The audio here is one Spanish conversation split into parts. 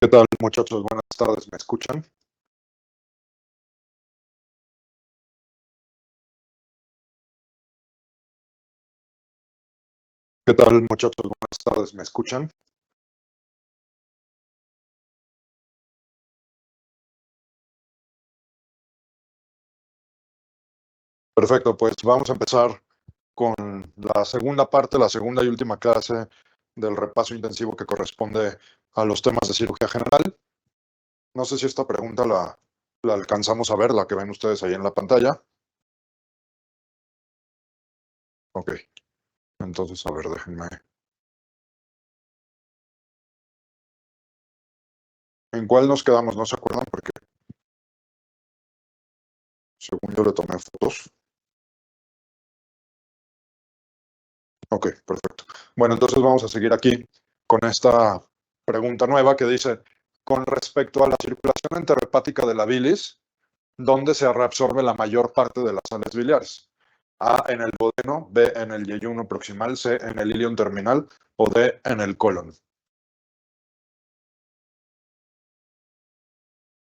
¿Qué tal, muchachos? Buenas tardes, ¿me escuchan? ¿Qué tal, muchachos? Buenas tardes, ¿me escuchan? Perfecto, pues vamos a empezar con la segunda parte, la segunda y última clase del repaso intensivo que corresponde a los temas de cirugía general. No sé si esta pregunta la alcanzamos a ver, la que ven ustedes ahí en la pantalla. Ok, entonces, a ver, déjenme. ¿En cuál nos quedamos? ¿No se acuerdan? Porque según yo le tomé fotos. Ok, perfecto. Bueno, entonces vamos a seguir aquí con esta pregunta nueva que dice, con respecto a la circulación enterohepática de la bilis, ¿dónde se reabsorbe la mayor parte de las sales biliares? A, en el duodeno, B, en el yeyuno proximal, C, en el ilion terminal o D, en el colon.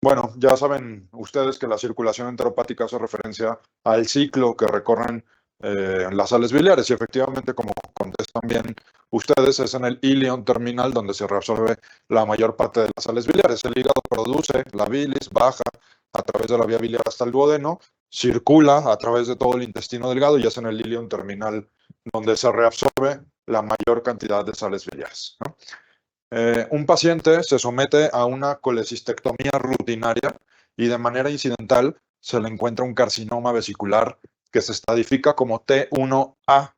Bueno, ya saben ustedes que la circulación enteropática hace referencia al ciclo que recorren las sales biliares y efectivamente, como contestan bien ustedes, es en el ilion terminal donde se reabsorbe la mayor parte de las sales biliares. El hígado produce la bilis, baja a través de la vía biliar hasta el duodeno, circula a través de todo el intestino delgado y es en el ilion terminal donde se reabsorbe la mayor cantidad de sales biliares, ¿no? Un paciente se somete a una colecistectomía rutinaria y de manera incidental se le encuentra un carcinoma vesicular que se estadifica como T1A.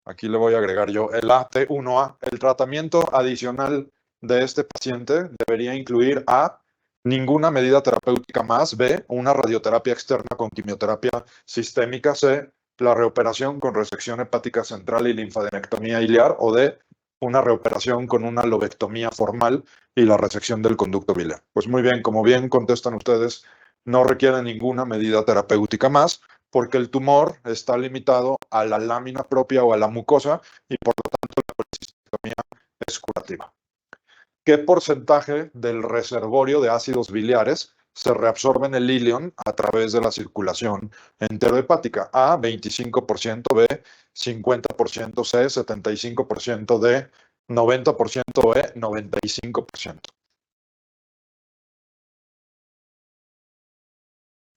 Aquí le voy a agregar yo el A, T1A. El tratamiento adicional de este paciente debería incluir A, ninguna medida terapéutica más, B, una radioterapia externa con quimioterapia sistémica, C, la reoperación con resección hepática central y linfadenectomía iliar, o D, una reoperación con una lobectomía formal y la resección del conducto biliar. Pues muy bien, como bien contestan ustedes, no requiere ninguna medida terapéutica más porque el tumor está limitado a la lámina propia o a la mucosa y por lo tanto la colecistectomía es curativa. ¿Qué porcentaje del reservorio de ácidos biliares se reabsorbe en el ilion a través de la circulación enterohepática? A, 25%, B, 50%, C, 75%, D, 90%, E, 95%.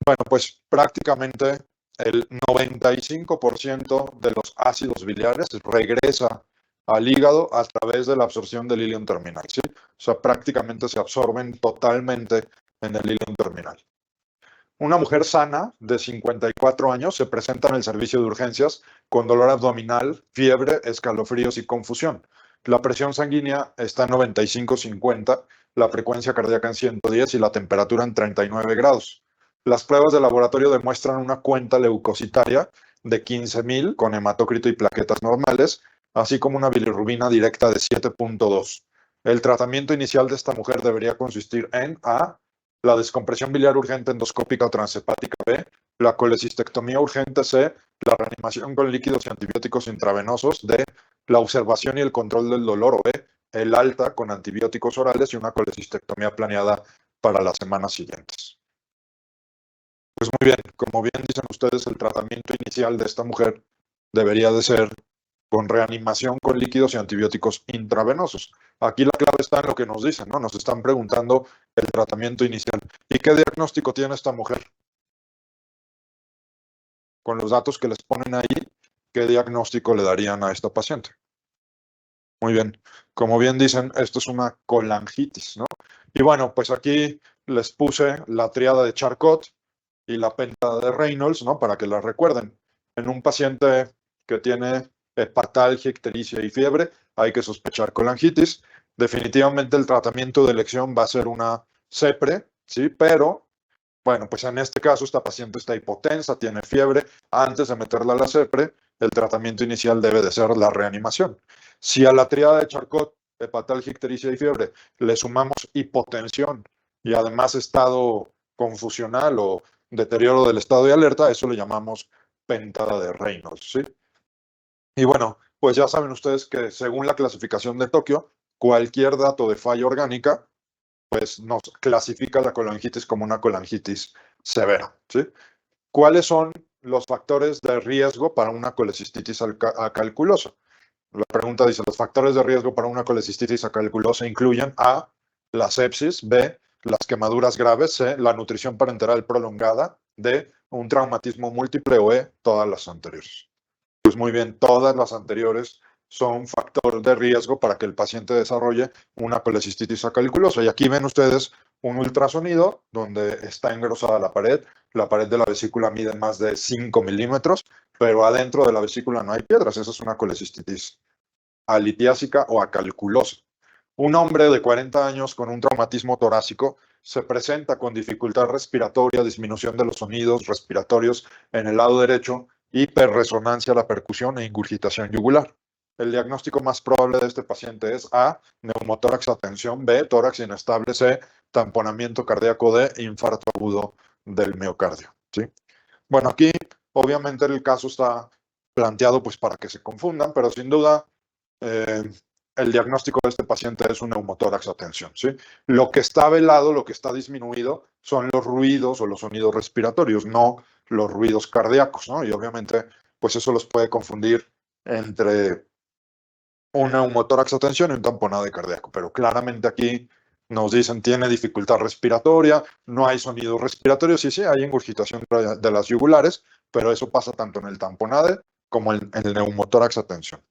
Bueno, pues prácticamente el 95% de los ácidos biliares regresa al hígado a través de la absorción del ilion terminal, ¿sí? O sea, prácticamente se absorben totalmente en el ilion terminal. Una mujer sana de 54 años se presenta en el servicio de urgencias con dolor abdominal, fiebre, escalofríos y confusión. La presión sanguínea está en 95/50, la frecuencia cardíaca en 110 y la temperatura en 39 grados. Las pruebas de laboratorio demuestran una cuenta leucocitaria de 15.000 con hematócrito y plaquetas normales, así como una bilirrubina directa de 7.2. El tratamiento inicial de esta mujer debería consistir en A, la descompresión biliar urgente endoscópica o transhepática, B, la colecistectomía urgente, C, la reanimación con líquidos y antibióticos intravenosos, D, la observación y el control del dolor, o B, el alta con antibióticos orales y una colecistectomía planeada para las semanas siguientes. Pues muy bien, como bien dicen ustedes, el tratamiento inicial de esta mujer debería de ser con reanimación con líquidos y antibióticos intravenosos. Aquí la clave está en lo que nos dicen, ¿no? Nos están preguntando el tratamiento inicial. ¿Y qué diagnóstico tiene esta mujer? Con los datos que les ponen ahí, ¿qué diagnóstico le darían a esta paciente? Muy bien. Como bien dicen, esto es una colangitis, ¿no? Y bueno, pues aquí les puse la tríada de Charcot y la pentada de Reynolds, ¿no? Para que la recuerden. En un paciente que tiene hepatalgia, ictericia y fiebre, hay que sospechar colangitis. Definitivamente el tratamiento de elección va a ser una CEPRE, ¿sí? Pero, bueno, pues en este caso esta paciente está hipotensa, tiene fiebre. Antes de meterla a la CEPRE, el tratamiento inicial debe de ser la reanimación. Si a la triada de Charcot, hepatalgia, ictericia y fiebre, le sumamos hipotensión y además estado confusional o deterioro del estado de alerta, eso le llamamos pentada de Reynolds, ¿sí? Y bueno, pues ya saben ustedes que según la clasificación de Tokio, cualquier dato de falla orgánica pues nos clasifica la colangitis como una colangitis severa, ¿sí? ¿Cuáles son los factores de riesgo para una colecistitis acalculosa? La pregunta dice, los factores de riesgo para una colecistitis acalculosa incluyen A, la sepsis, B, las quemaduras graves, C, la nutrición parenteral prolongada, D, un traumatismo múltiple o E, todas las anteriores. Pues muy bien, todas las anteriores son factor de riesgo para que el paciente desarrolle una colecistitis acalculosa. Y aquí ven ustedes un ultrasonido donde está engrosada la pared de la vesícula mide más de 5 milímetros, pero adentro de la vesícula no hay piedras. Esa es una colecistitis alitiásica o acalculosa. Un hombre de 40 años con un traumatismo torácico se presenta con dificultad respiratoria, disminución de los sonidos respiratorios en el lado derecho, hiperresonancia a la percusión e ingurgitación yugular. El diagnóstico más probable de este paciente es A, neumotórax a tensión, B, tórax inestable, C, tamponamiento cardíaco, D, infarto agudo del miocardio. ¿Sí? Bueno, aquí obviamente el caso está planteado pues para que se confundan, pero sin duda el diagnóstico de este paciente es un neumotórax a tensión, ¿sí? Lo que está velado, lo que está disminuido son los ruidos o los sonidos respiratorios, no los ruidos cardíacos, ¿no? Y obviamente, pues eso los puede confundir entre un neumotórax a tensión y un tamponade cardíaco, pero claramente aquí nos dicen tiene dificultad respiratoria, no hay sonidos respiratorios, y sí, hay ingurgitación de las yugulares, pero eso pasa tanto en el tamponade como en el neumotórax a tensión.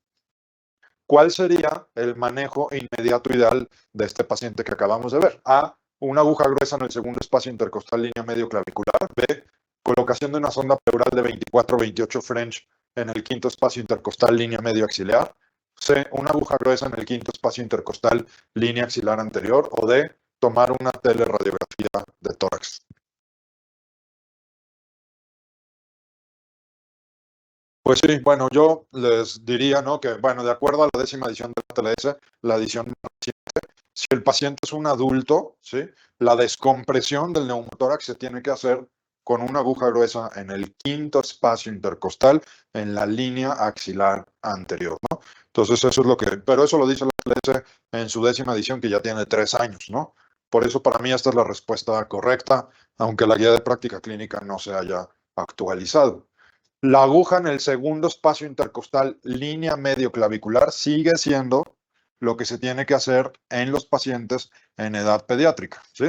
¿Cuál sería el manejo inmediato ideal de este paciente que acabamos de ver? A, una aguja gruesa en el segundo espacio intercostal línea medio clavicular. B, colocación de una sonda pleural de 24-28 French en el quinto espacio intercostal línea medio axilar. C, una aguja gruesa en el quinto espacio intercostal línea axilar anterior. O D, tomar una teleradiografía de tórax. Pues sí, bueno, yo les diría, ¿no? Que, bueno, de acuerdo a la 10ª edición de la TLS, la edición más reciente, si el paciente es un adulto, ¿sí? La descompresión del neumotórax se tiene que hacer con una aguja gruesa en el quinto espacio intercostal en la línea axilar anterior, ¿no? Entonces eso es lo que, pero eso lo dice la TLS en su 10ª edición que ya tiene 3 años, ¿no? Por eso para mí esta es la respuesta correcta, aunque la guía de práctica clínica no se haya actualizado. La aguja en el segundo espacio intercostal, línea medio clavicular, sigue siendo lo que se tiene que hacer en los pacientes en edad pediátrica, ¿sí?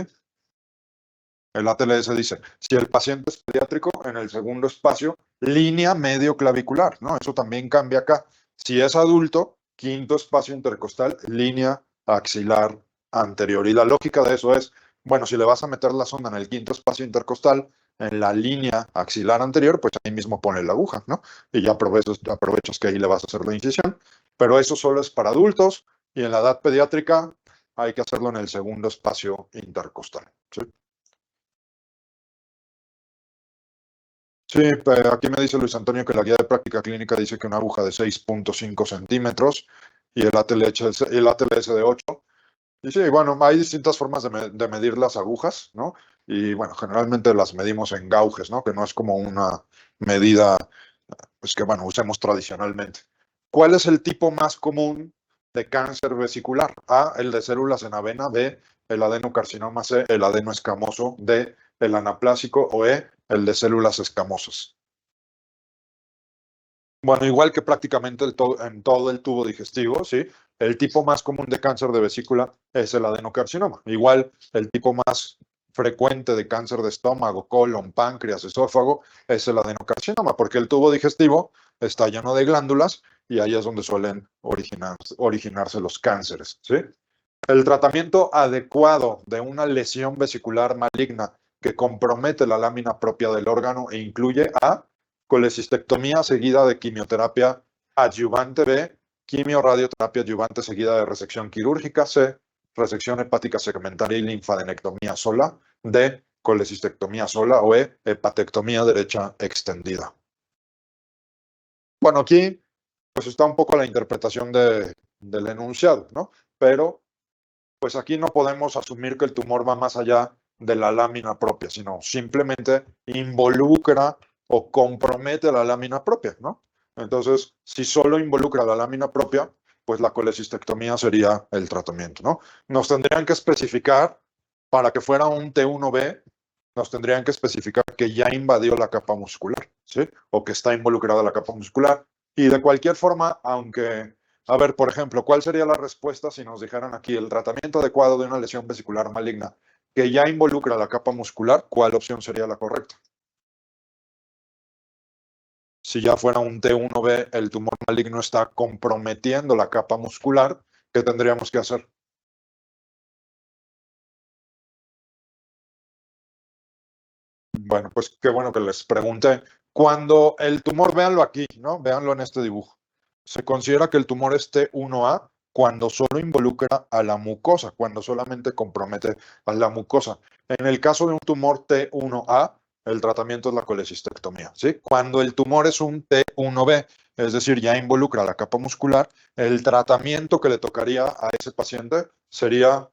El ATLS dice, si el paciente es pediátrico, en el segundo espacio, línea medio clavicular, ¿no? Eso también cambia acá. Si es adulto, quinto espacio intercostal, línea axilar anterior. Y la lógica de eso es, bueno, si le vas a meter la sonda en el quinto espacio intercostal, en la línea axilar anterior, pues ahí mismo pone la aguja, ¿no? Y ya aprovechas que ahí le vas a hacer la incisión. Pero eso solo es para adultos y en la edad pediátrica hay que hacerlo en el segundo espacio intercostal, ¿sí? Sí, aquí me dice Luis Antonio que la guía de práctica clínica dice que una aguja de 6.5 centímetros y el ATLS de 8. Y sí, bueno, hay distintas formas de medir las agujas, ¿no? Y bueno, generalmente las medimos en gauges, ¿no? Que no es como una medida, pues que bueno, usemos tradicionalmente. ¿Cuál es el tipo más común de cáncer vesicular? A, el de células en avena. B, el adenocarcinoma. C, el adenoescamoso. D, el anaplásico. O E, el de células escamosas. Bueno, igual que prácticamente en todo el tubo digestivo, ¿sí? El tipo más común de cáncer de vesícula es el adenocarcinoma. Igual, el tipo más frecuente de cáncer de estómago, colon, páncreas, esófago, es el adenocarcinoma, porque el tubo digestivo está lleno de glándulas y ahí es donde suelen originarse los cánceres, ¿sí? El tratamiento adecuado de una lesión vesicular maligna que compromete la lámina propia del órgano e incluye A, colecistectomía seguida de quimioterapia adyuvante. B, quimioradioterapia adyuvante seguida de resección quirúrgica. C, resección hepática segmentaria y linfadenectomía sola. D, colecistectomía sola. O E, hepatectomía derecha extendida. Bueno, aquí pues está un poco la interpretación del enunciado, ¿no? Pero pues aquí no podemos asumir que el tumor va más allá de la lámina propia, sino simplemente involucra o compromete la lámina propia, ¿no? Entonces, si solo involucra la lámina propia, pues la colecistectomía sería el tratamiento, ¿no? Nos tendrían que especificar para que fuera un T1B, nos tendrían que especificar que ya invadió la capa muscular, ¿sí? O que está involucrada la capa muscular. Y de cualquier forma, aunque, a ver, por ejemplo, ¿cuál sería la respuesta si nos dijeran aquí el tratamiento adecuado de una lesión vesicular maligna que ya involucra la capa muscular? ¿Cuál opción sería la correcta? Si ya fuera un T1B, el tumor maligno está comprometiendo la capa muscular, ¿qué tendríamos que hacer? Bueno, pues qué bueno que les pregunté. Cuando el tumor, véanlo aquí, ¿no? Véanlo en este dibujo. Se considera que el tumor es T1A cuando solo involucra a la mucosa, cuando solamente compromete a la mucosa. En el caso de un tumor T1A, el tratamiento es la colecistectomía, ¿sí? Cuando el tumor es un T1B, es decir, ya involucra la capa muscular, el tratamiento que le tocaría a ese paciente sería,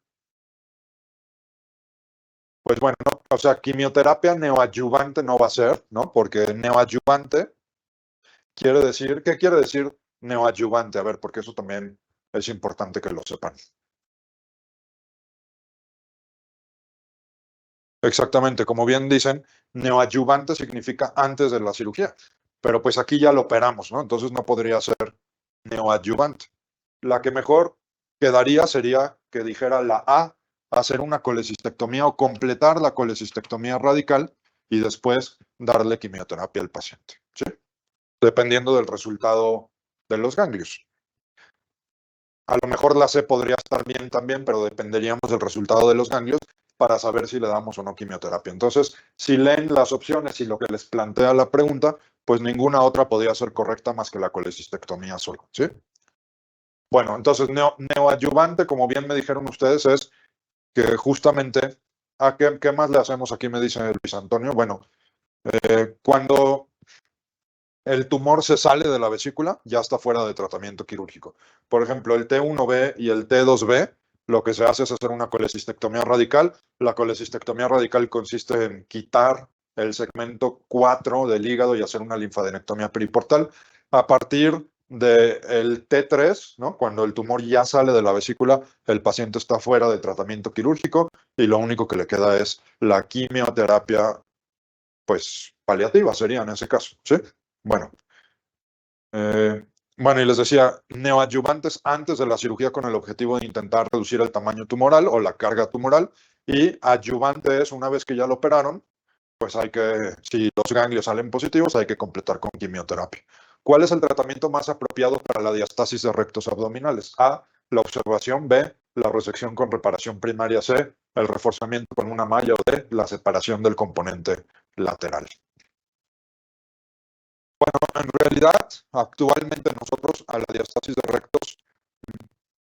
pues bueno, no, o sea, quimioterapia neoadyuvante no va a ser, ¿no? Porque neoadyuvante quiere decir, ¿qué quiere decir neoadyuvante? A ver, porque eso también es importante que lo sepan. Exactamente, como bien dicen, neoadyuvante significa antes de la cirugía, pero pues aquí ya lo operamos, ¿no? Entonces no podría ser neoadyuvante. La que mejor quedaría sería que dijera la A, hacer una colecistectomía o completar la colecistectomía radical y después darle quimioterapia al paciente, ¿sí? Dependiendo del resultado de los ganglios. A lo mejor la C podría estar bien también, pero dependeríamos del resultado de los ganglios para saber si le damos o no quimioterapia. Entonces, si leen las opciones y lo que les plantea la pregunta, pues ninguna otra podría ser correcta más que la colecistectomía solo, ¿sí? Bueno, entonces neoadyuvante, como bien me dijeron ustedes, es que justamente, ¿a qué más le hacemos aquí? Me dice Luis Antonio. Bueno, cuando el tumor se sale de la vesícula, ya está fuera de tratamiento quirúrgico. Por ejemplo, el T1B y el T2B, lo que se hace es hacer una colecistectomía radical. La colecistectomía radical consiste en quitar el segmento 4 del hígado y hacer una linfadenectomía periportal. A partir del T3, ¿no? Cuando el tumor ya sale de la vesícula, el paciente está fuera de tratamiento quirúrgico y lo único que le queda es la quimioterapia, pues paliativa sería en ese caso, ¿sí? Bueno, eh, bueno, y les decía, neoadyuvantes antes de la cirugía con el objetivo de intentar reducir el tamaño tumoral o la carga tumoral, y adyuvantes una vez que ya lo operaron, pues hay que, si los ganglios salen positivos, hay que completar con quimioterapia. ¿Cuál es el tratamiento más apropiado para la diastasis de rectos abdominales? A, la observación; B, la resección con reparación primaria; C, el reforzamiento con una malla; o D, la separación del componente lateral. En realidad, actualmente nosotros a la diastasis de rectos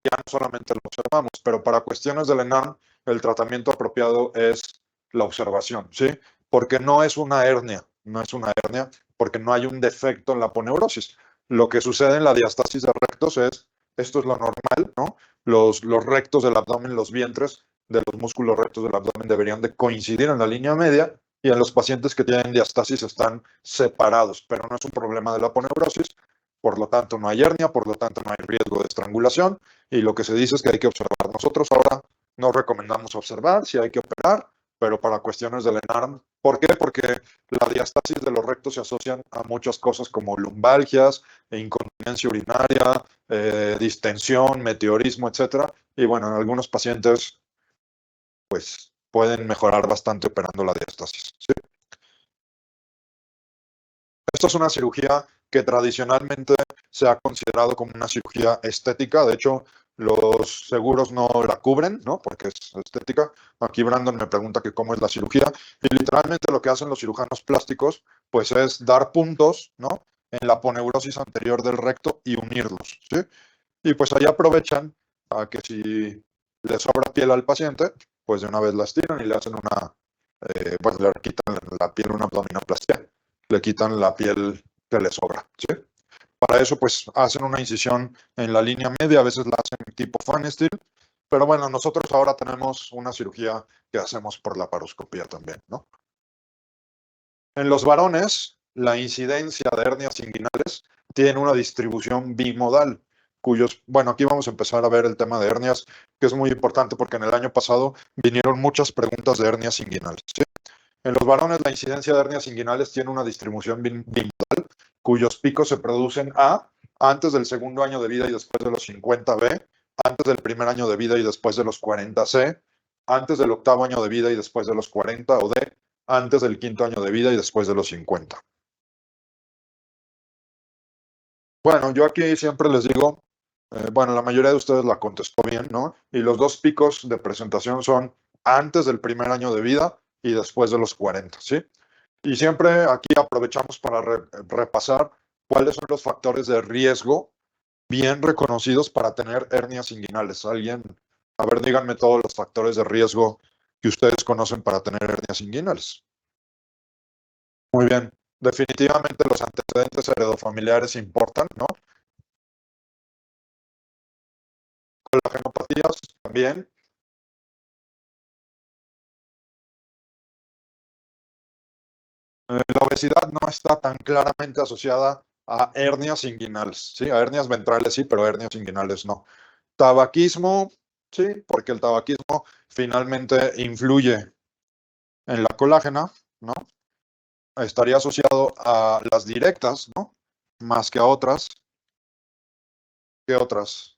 ya no solamente lo observamos, pero para cuestiones del ENARM, el tratamiento apropiado es la observación, ¿sí? Porque no es una hernia, no es una hernia, porque no hay un defecto en la aponeurosis. Lo que sucede en la diastasis de rectos es, esto es lo normal, ¿no? Los rectos del abdomen, los vientres de los músculos rectos del abdomen deberían de coincidir en la línea media, y en los pacientes que tienen diastasis están separados, pero no es un problema de la aponeurosis, por lo tanto no hay hernia, por lo tanto no hay riesgo de estrangulación, y lo que se dice es que hay que observar. Nosotros ahora no recomendamos observar, si hay que operar, pero para cuestiones del ENARM. ¿Por qué? Porque la diastasis de los rectos se asocian a muchas cosas como lumbalgias, incontinencia urinaria, distensión, meteorismo, etcétera. Y bueno, en algunos pacientes pues pueden mejorar bastante operando la diastasis, ¿sí? Esto es una cirugía que tradicionalmente se ha considerado como una cirugía estética. De hecho, los seguros no la cubren, ¿no? Porque es estética. Aquí Brandon me pregunta que cómo es la cirugía. Y literalmente lo que hacen los cirujanos plásticos, pues es dar puntos, ¿no? En la aponeurosis anterior del recto y unirlos, ¿sí? Y pues ahí aprovechan a que si le sobra piel al paciente, pues de una vez la estiran y le hacen una, pues le quitan la piel, una abdominoplastia, le quitan la piel que le sobra, ¿sí? Para eso, pues hacen una incisión en la línea media, a veces la hacen tipo Pfannstiel, pero bueno, nosotros ahora tenemos una cirugía que hacemos por la laparoscopía también, ¿no? En los varones, la incidencia de hernias inguinales tiene una distribución bimodal. bueno, aquí vamos a empezar a ver el tema de hernias, que es muy importante porque en el año pasado vinieron muchas preguntas de hernias inguinales, ¿sí? En los varones, la incidencia de hernias inguinales tiene una distribución bimodal, cuyos picos se producen antes del segundo año de vida y después de los 50 B, antes del primer año de vida y después de los 40 C, antes del octavo año de vida y después de los 40 o D, antes del quinto año de vida y después de los 50. Bueno, yo aquí siempre les digo, bueno, la mayoría de ustedes la contestó bien, ¿no? Y los dos picos de presentación son antes del primer año de vida y después de los 40, ¿sí? Y siempre aquí aprovechamos para repasar cuáles son los factores de riesgo bien reconocidos para tener hernias inguinales. Alguien, a ver, díganme todos los factores de riesgo que ustedes conocen para tener hernias inguinales. Muy bien. Definitivamente los antecedentes heredofamiliares importan, ¿no? Colagenopatías también. La obesidad no está tan claramente asociada a hernias inguinales, ¿sí? A hernias ventrales sí, pero hernias inguinales no. Tabaquismo, sí, porque el tabaquismo finalmente influye en la colágena, ¿no? Estaría asociado a las directas, ¿no? Más que a otras. ¿Qué otras?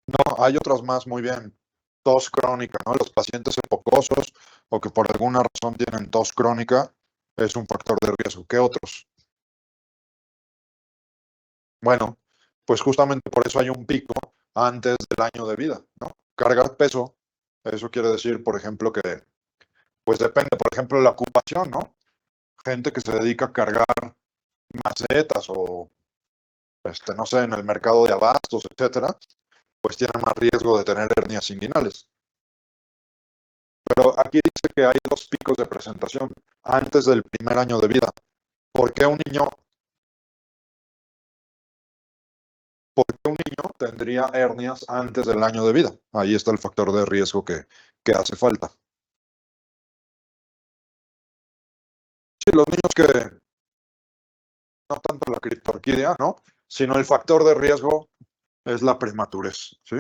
No, hay otras más, muy bien. Tos crónica, ¿no? Los pacientes hipocosos o que por alguna razón tienen tos crónica es un factor de riesgo. ¿Qué otros? Bueno, pues justamente por eso hay un pico antes del año de vida, ¿no? Cargar peso, eso quiere decir, por ejemplo, que, pues depende, por ejemplo, de la ocupación, ¿no? Gente que se dedica a cargar macetas o, no sé, en el mercado de abastos, etcétera, pues tiene más riesgo de tener hernias inguinales. Pero aquí dice que hay dos picos de presentación antes del primer año de vida. ¿Por qué un niño, por qué un niño tendría hernias antes del año de vida? Ahí está el factor de riesgo que hace falta. Sí, los niños que, no tanto la criptorquidia, ¿no? Sino el factor de riesgo es la prematurez, ¿sí?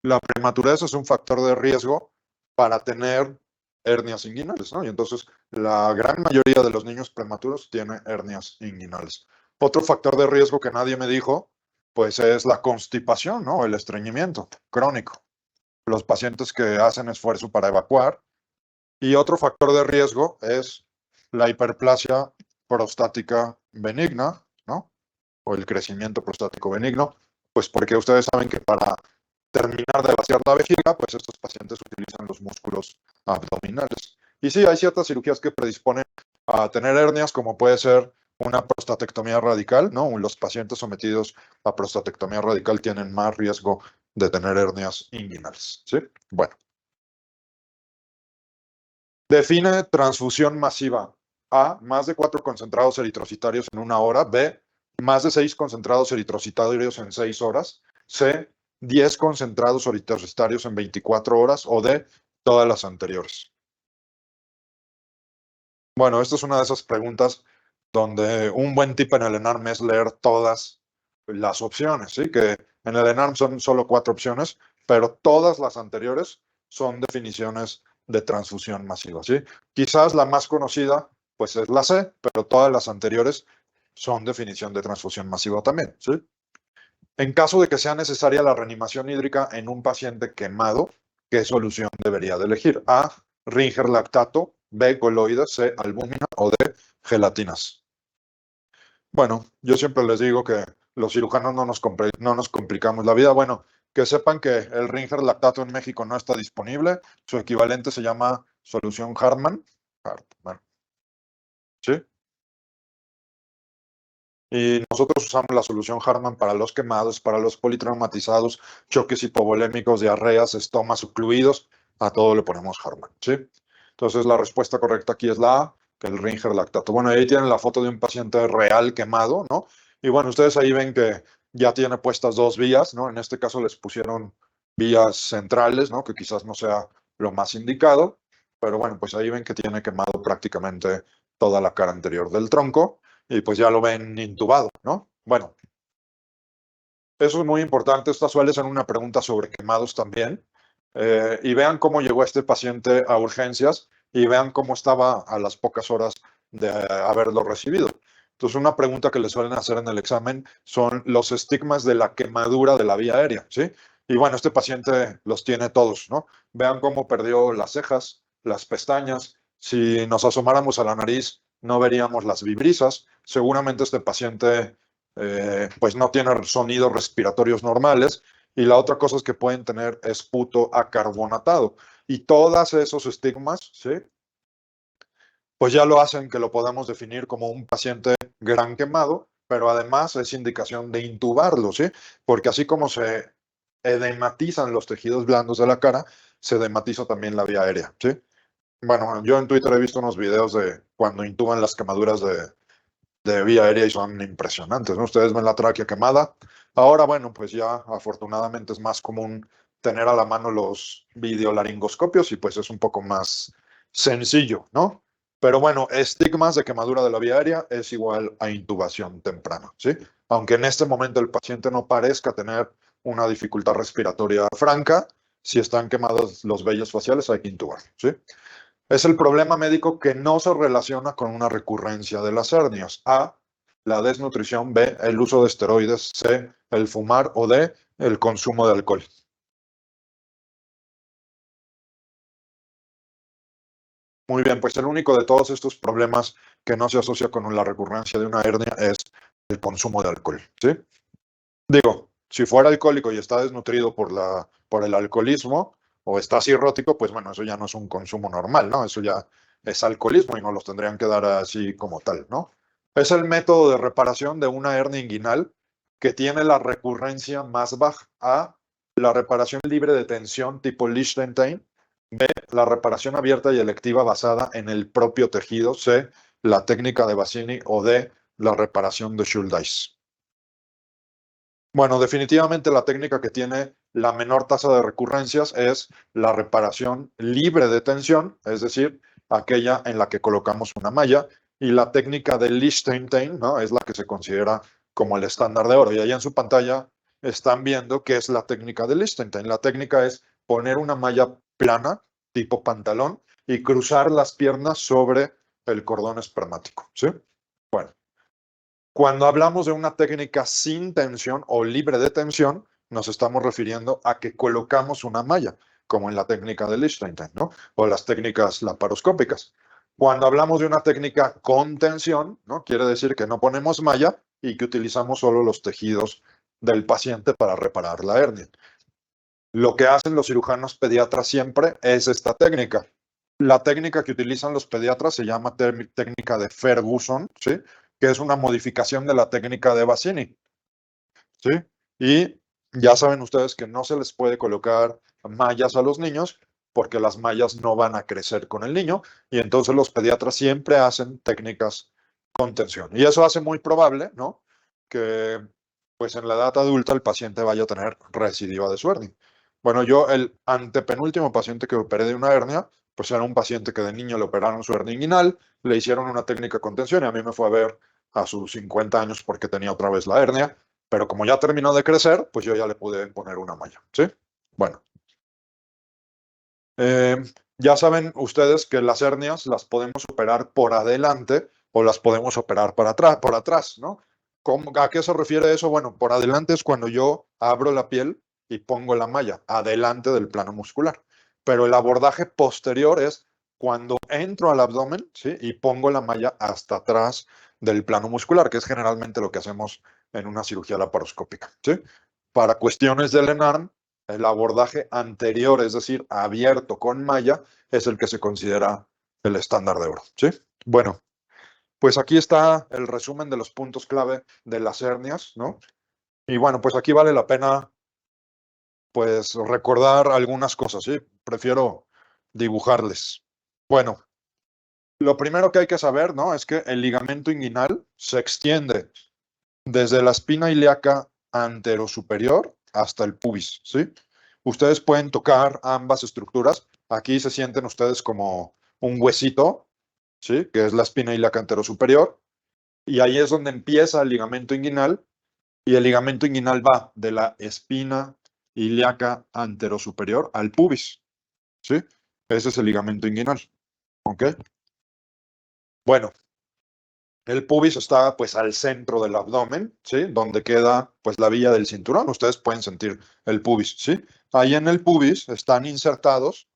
La prematurez es un factor de riesgo para tener hernias inguinales, ¿no? Y entonces la gran mayoría de los niños prematuros tiene hernias inguinales. Otro factor de riesgo que nadie me dijo, pues es la constipación, ¿no? El estreñimiento crónico. Los pacientes que hacen esfuerzo para evacuar. Y otro factor de riesgo es la hiperplasia prostática benigna, ¿no? O el crecimiento prostático benigno, pues porque ustedes saben que para terminar de vaciar la vejiga, pues estos pacientes utilizan los músculos abdominales. Y sí, hay ciertas cirugías que predisponen a tener hernias, como puede ser una prostatectomía radical, ¿no? Los pacientes sometidos a prostatectomía radical tienen más riesgo de tener hernias inguinales, ¿sí? Bueno, define transfusión masiva. A, más de 4 concentrados eritrocitarios en una hora. B, más de 6 concentrados eritrocitarios en 6 horas. C, 10 concentrados eritrocitarios en 24 horas. O D, todas las anteriores. Bueno, esta es una de esas preguntas donde un buen tip en el ENARM es leer todas las opciones, ¿sí? Que en el ENARM son solo 4 opciones, pero todas las anteriores son definiciones de transfusión masiva, ¿sí? Quizás la más conocida, pues es la C, pero todas las anteriores son definición de transfusión masiva también, ¿sí? En caso de que sea necesaria la reanimación hídrica en un paciente quemado, ¿qué solución debería de elegir? A, Ringer lactato, B, coloides, C, albúmina o D, gelatinas. Bueno, yo siempre les digo que los cirujanos no nos complicamos la vida. Bueno, que sepan que el Ringer lactato en México no está disponible. Su equivalente se llama solución Hartmann. Hartmann, ¿sí? Y nosotros usamos la solución Hartmann para los quemados, para los politraumatizados, choques hipovolémicos, diarreas, estomas ocluidos. A todo le ponemos Hartmann, ¿sí? Entonces la respuesta correcta aquí es la A, que el Ringer lactato. Bueno, ahí tienen la foto de un paciente real quemado, ¿no? Y bueno, ustedes ahí ven que ya tiene puestas dos vías, ¿no? En este caso les pusieron vías centrales, ¿no? Que quizás no sea lo más indicado, pero bueno, pues ahí ven que tiene quemado prácticamente toda la cara anterior del tronco y pues ya lo ven intubado, ¿no? Bueno, eso es muy importante. Esta suele ser una pregunta sobre quemados también. Y vean cómo llegó este paciente a urgencias y vean cómo estaba a las pocas horas de haberlo recibido. Entonces, una pregunta que le suelen hacer en el examen son los estigmas de la quemadura de la vía aérea, ¿sí? Y bueno, este paciente los tiene todos, ¿no? Vean cómo perdió las cejas, las pestañas. Si nos asomáramos a la nariz, no veríamos las vibrisas. Seguramente este paciente pues no tiene sonidos respiratorios normales. Y la otra cosa es que pueden tener esputo acarbonatado. Y todos esos estigmas, ¿sí? Pues ya lo hacen que lo podamos definir como un paciente gran quemado, pero además es indicación de intubarlo, ¿sí? Porque así como se edematizan los tejidos blandos de la cara, se edematiza también la vía aérea, ¿sí? Bueno, yo en Twitter he visto unos videos de cuando intuban las quemaduras de vía aérea y son impresionantes, ¿no? Ustedes ven la tráquea quemada. Ahora, bueno, pues ya afortunadamente es más común tener a la mano los videolaringoscopios y pues es un poco más sencillo, ¿no? Pero bueno, estigmas de quemadura de la vía aérea es igual a intubación temprana, ¿sí? Aunque en este momento el paciente no parezca tener una dificultad respiratoria franca, si están quemados los vellos faciales hay que intubar, ¿sí? Es el problema médico que no se relaciona con una recurrencia de las hernias. A, la desnutrición. B, el uso de esteroides. C, el fumar. O D, el consumo de alcohol. Muy bien, pues el único de todos estos problemas que no se asocia con la recurrencia de una hernia es el consumo de alcohol, ¿sí? Digo, si fuera alcohólico y está desnutrido por el alcoholismo o está cirrótico, pues bueno, eso ya no es un consumo normal, ¿no? Eso ya es alcoholismo y no los tendrían que dar así como tal, ¿no? Es el método de reparación de una hernia inguinal que tiene la recurrencia más baja. A, la reparación libre de tensión tipo Liechtenstein. B, la reparación abierta y electiva basada en el propio tejido. C, la técnica de Bassini. O D, la reparación de Schuldeis. Bueno, definitivamente la técnica que tiene la menor tasa de recurrencias es la reparación libre de tensión, es decir, aquella en la que colocamos una malla, y la técnica de Liechtenstein, ¿no? Es la que se considera como el estándar de oro. Y ahí en su pantalla están viendo qué es la técnica de Liechtenstein. La técnica es poner una malla plana, tipo pantalón, y cruzar las piernas sobre el cordón espermático, ¿sí? Bueno. Cuando hablamos de una técnica sin tensión o libre de tensión, nos estamos refiriendo a que colocamos una malla, como en la técnica de Liechtenstein, ¿no? O las técnicas laparoscópicas. Cuando hablamos de una técnica con tensión, ¿no? Quiere decir que no ponemos malla y que utilizamos solo los tejidos del paciente para reparar la hernia. Lo que hacen los cirujanos pediatras siempre es esta técnica. La técnica que utilizan los pediatras se llama técnica de Ferguson, ¿sí? Que es una modificación de la técnica de Bassini, ¿sí? Y ya saben ustedes que no se les puede colocar mallas a los niños porque las mallas no van a crecer con el niño y entonces los pediatras siempre hacen técnicas con tensión. Y eso hace muy probable, ¿no? Que pues en la edad adulta el paciente vaya a tener recidiva de su hernia. Bueno, yo el antepenúltimo paciente que operé de una hernia, pues era un paciente que de niño le operaron su hernia inguinal, le hicieron una técnica con tensión y a mí me fue a ver a sus 50 años porque tenía otra vez la hernia, pero como ya terminó de crecer, pues yo ya le pude poner una malla, ¿sí? Bueno, eh, ya saben ustedes que las hernias las podemos operar por adelante o las podemos operar para atrás, por atrás, ¿no? ¿A qué se refiere eso? Bueno, por adelante es cuando yo abro la piel y pongo la malla, adelante del plano muscular. Pero el abordaje posterior es cuando entro al abdomen, ¿sí? Y pongo la malla hasta atrás del plano muscular, que es generalmente lo que hacemos en una cirugía laparoscópica, ¿sí? Para cuestiones del ENARM, el abordaje anterior, es decir, abierto con malla, es el que se considera el estándar de oro, ¿sí? Bueno, pues aquí está el resumen de los puntos clave de las hernias, ¿no? Y bueno, pues aquí vale la pena, pues, recordar algunas cosas, ¿sí? Prefiero dibujarles. Bueno, lo primero que hay que saber, ¿no? Es que el ligamento inguinal se extiende desde la espina ilíaca anterosuperior hasta el pubis, ¿sí? Ustedes pueden tocar ambas estructuras. Aquí se sienten ustedes como un huesito, ¿sí? Que es la espina ilíaca anterosuperior. Y ahí es donde empieza el ligamento inguinal Y el ligamento inguinal va de la espina ilíaca anterosuperior al pubis, ¿sí? Ese es el ligamento inguinal, ¿ok? Bueno, el pubis está pues al centro del abdomen, ¿sí? Donde queda pues la villa del cinturón. Ustedes pueden sentir el pubis, ¿sí? Ahí en el pubis están insertados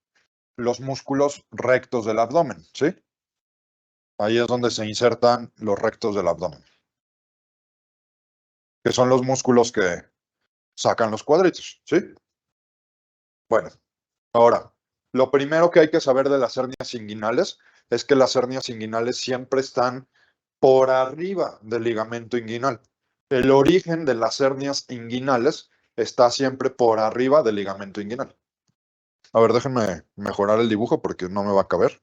los músculos rectos del abdomen, ¿sí? Ahí es donde se insertan los rectos del abdomen, que son los músculos que sacan los cuadritos, ¿sí? Bueno, ahora, lo primero que hay que saber de las hernias inguinales es que las hernias inguinales siempre están por arriba del ligamento inguinal. El origen de las hernias inguinales está siempre por arriba del ligamento inguinal. A ver, déjenme mejorar el dibujo porque no me va a caber.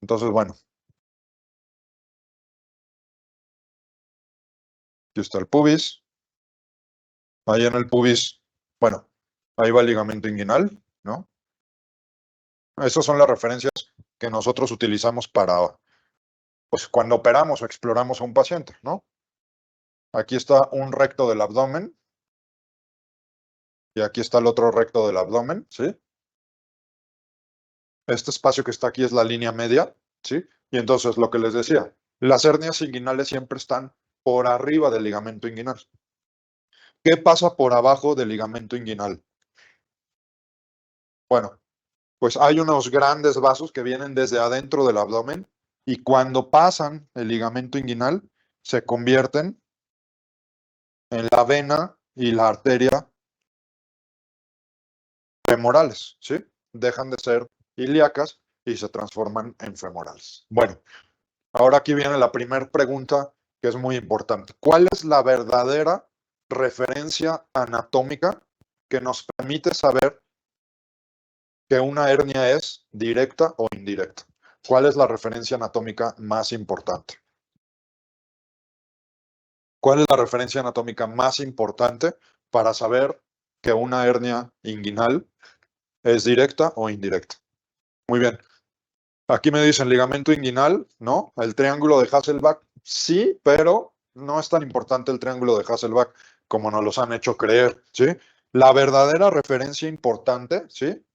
Entonces, bueno, aquí está el pubis. Ahí en el pubis, bueno, ahí va el ligamento inguinal, ¿no? Esas son las referencias que nosotros utilizamos para, pues, cuando operamos o exploramos a un paciente, ¿no? Aquí está un recto del abdomen y aquí está el otro recto del abdomen, ¿sí? Este espacio que está aquí es la línea media, ¿sí? Y entonces lo que les decía, las hernias inguinales siempre están por arriba del ligamento inguinal. ¿Qué pasa por abajo del ligamento inguinal? Bueno, pues hay unos grandes vasos que vienen desde adentro del abdomen y cuando pasan el ligamento inguinal se convierten en la vena y la arteria femorales, ¿sí? Dejan de ser ilíacas y se transforman en femorales. Bueno, ahora aquí viene la primera pregunta que es muy importante. ¿Cuál es la verdadera referencia anatómica que nos permite saber que una hernia es directa o indirecta? ¿Cuál es la referencia anatómica más importante? ¿Cuál es la referencia anatómica más importante para saber que una hernia inguinal es directa o indirecta? Muy bien. Aquí me dicen ligamento inguinal, ¿no? El triángulo de Hasselbalch, sí, pero no es tan importante el triángulo de Hasselbalch como nos los han hecho creer, ¿sí? La verdadera referencia importante, ¿sí?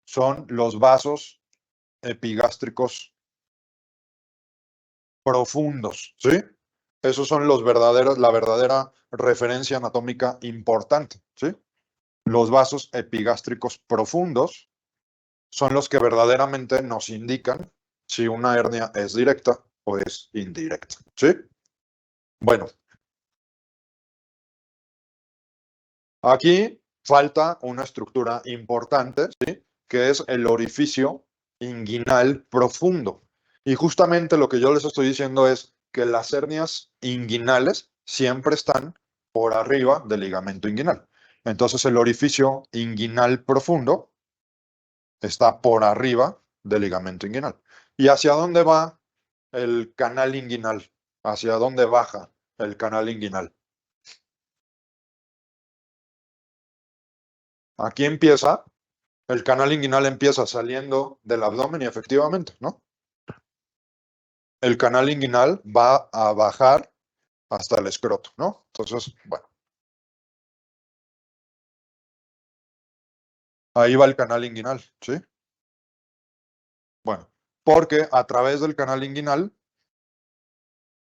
Son los vasos epigástricos profundos, ¿sí? Esos son los verdaderos, la verdadera referencia anatómica importante, ¿sí? Los vasos epigástricos profundos son los que verdaderamente nos indican si una hernia es directa o es indirecta, ¿sí? Bueno, aquí falta una estructura importante, ¿sí? Que es el orificio inguinal profundo. Y justamente lo que yo les estoy diciendo es que las hernias inguinales siempre están por arriba del ligamento inguinal. Entonces el orificio inguinal profundo está por arriba del ligamento inguinal. ¿Y hacia dónde va el canal inguinal? ¿Hacia dónde baja el canal inguinal? Aquí empieza, el canal inguinal empieza saliendo del abdomen y efectivamente, ¿no? El canal inguinal va a bajar hasta el escroto, ¿no? Entonces, bueno, ahí va el canal inguinal, ¿sí? Bueno, porque a través del canal inguinal,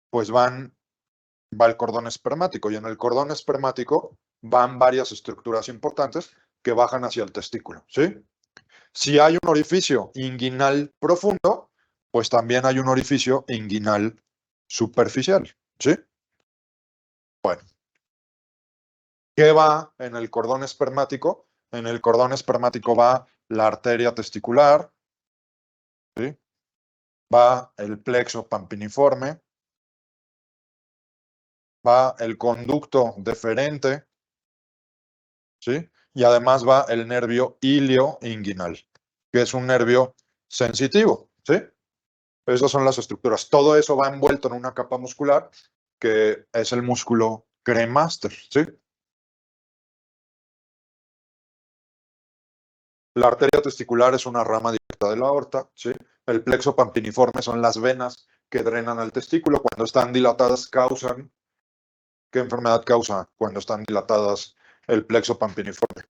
pues va el cordón espermático y en el cordón espermático van varias estructuras importantes que bajan hacia el testículo, ¿sí? Si hay un orificio inguinal profundo, pues también hay un orificio inguinal superficial, ¿sí? Bueno, ¿qué va en el cordón espermático? En el cordón espermático va la arteria testicular, ¿sí? Va el plexo pampiniforme, va el conducto deferente, ¿sí? Y además va el nervio ilioinguinal, que es un nervio sensitivo, ¿sí? Esas son las estructuras. Todo eso va envuelto en una capa muscular que es el músculo cremaster, ¿sí? La arteria testicular es una rama directa de la aorta, ¿sí? El plexo pampiniforme son las venas que drenan al testículo. Cuando están dilatadas causan, ¿qué enfermedad causa cuando están dilatadas el plexo pampiniforme?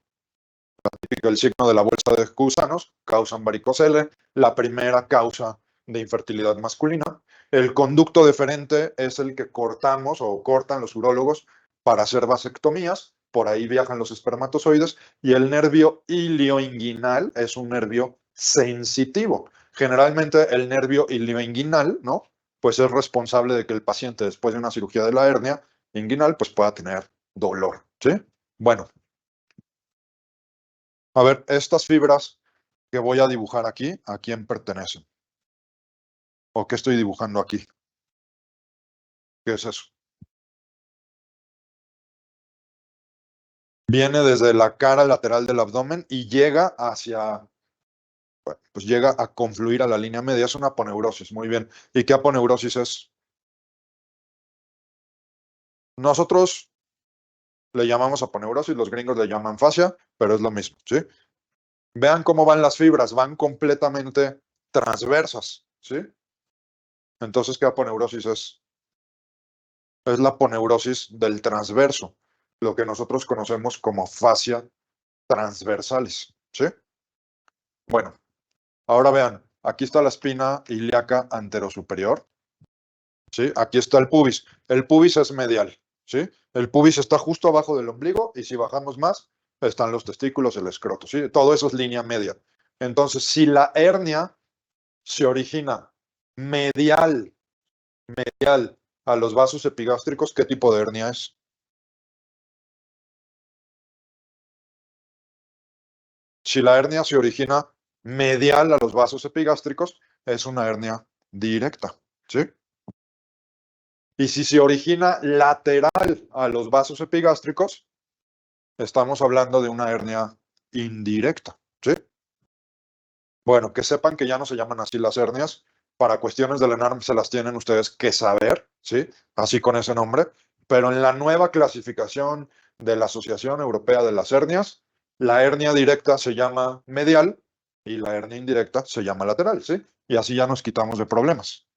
El signo de la bolsa de gusanos causan varicocele, la primera causa de infertilidad masculina. El conducto deferente es el que cortamos o cortan los urólogos para hacer vasectomías, por ahí viajan los espermatozoides, y el nervio ilioinguinal es un nervio sensitivo. Generalmente el nervio ilioinguinal, ¿no? Pues es responsable de que el paciente después de una cirugía de la hernia inguinal pues pueda tener dolor, ¿sí? Bueno, a ver, estas fibras que voy a dibujar aquí, ¿a quién pertenecen? ¿O qué estoy dibujando aquí? ¿Qué es eso? Viene desde la cara lateral del abdomen y llega hacia, bueno, pues llega a confluir a la línea media. Es una aponeurosis, muy bien. ¿Y qué aponeurosis es? Nosotros le llamamos aponeurosis, los gringos le llaman fascia, pero es lo mismo, ¿sí? Vean cómo van las fibras, van completamente transversas, ¿sí? Entonces, ¿qué aponeurosis es? Es la aponeurosis del transverso, lo que nosotros conocemos como fascia transversales, ¿sí? Bueno, ahora vean, aquí está la espina ilíaca anterosuperior, ¿sí? Aquí está el pubis. El pubis es medial, ¿sí? El pubis está justo abajo del ombligo y si bajamos más, están los testículos, el escroto, ¿sí? Todo eso es línea media. Entonces, si la hernia se origina medial, medial a los vasos epigástricos, ¿qué tipo de hernia es? Si la hernia se origina medial a los vasos epigástricos, es una hernia directa, ¿sí? Y si se origina lateral a los vasos epigástricos, estamos hablando de una hernia indirecta, ¿sí? Bueno, que sepan que ya no se llaman así las hernias. Para cuestiones del ENARM se las tienen ustedes que saber, ¿sí? Así con ese nombre. Pero en la nueva clasificación de la Asociación Europea de las Hernias, la hernia directa se llama medial y la hernia indirecta se llama lateral, ¿sí? Y así ya nos quitamos de problemas.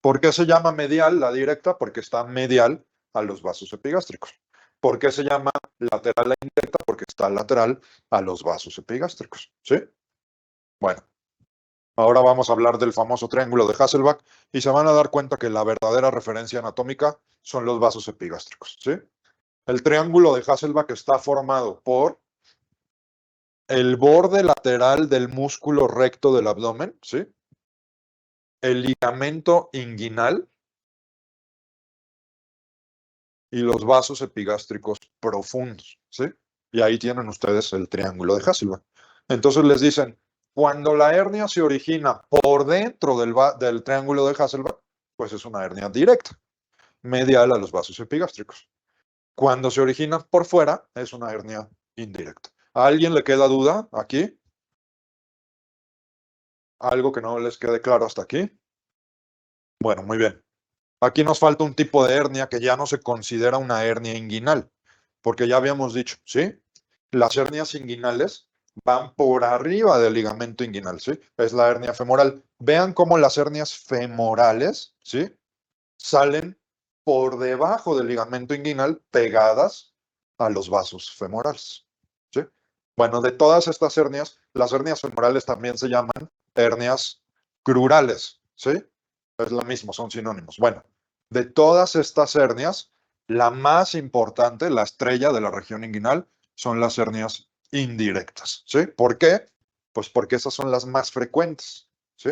¿Por qué se llama medial la directa? Porque está medial a los vasos epigástricos. ¿Por qué se llama lateral la indirecta? Porque está lateral a los vasos epigástricos, ¿sí? Bueno, ahora vamos a hablar del famoso triángulo de Hasselbalch y se van a dar cuenta que la verdadera referencia anatómica son los vasos epigástricos, ¿sí? El triángulo de Hasselbalch está formado por el borde lateral del músculo recto del abdomen, ¿sí? El ligamento inguinal y los vasos epigástricos profundos, ¿sí? Y ahí tienen ustedes el triángulo de Hasselbalch. Entonces les dicen, cuando la hernia se origina por dentro del triángulo de Hasselbalch, pues es una hernia directa, medial a los vasos epigástricos. Cuando se origina por fuera, es una hernia indirecta. ¿A alguien le queda duda aquí? ¿Algo que no les quede claro hasta aquí? Bueno, muy bien. Aquí nos falta un tipo de hernia que ya no se considera una hernia inguinal, porque ya habíamos dicho, ¿sí? Las hernias inguinales van por arriba del ligamento inguinal, ¿sí? Es la hernia femoral. Vean cómo las hernias femorales, ¿sí? Salen por debajo del ligamento inguinal pegadas a los vasos femorales, ¿sí? Bueno, de todas estas hernias, las hernias femorales también se llaman hernias crurales, ¿sí? Es lo mismo, son sinónimos. Bueno, de todas estas hernias, la más importante, la estrella de la región inguinal, son las hernias indirectas, ¿sí? ¿Por qué? Pues porque esas son las más frecuentes, ¿sí?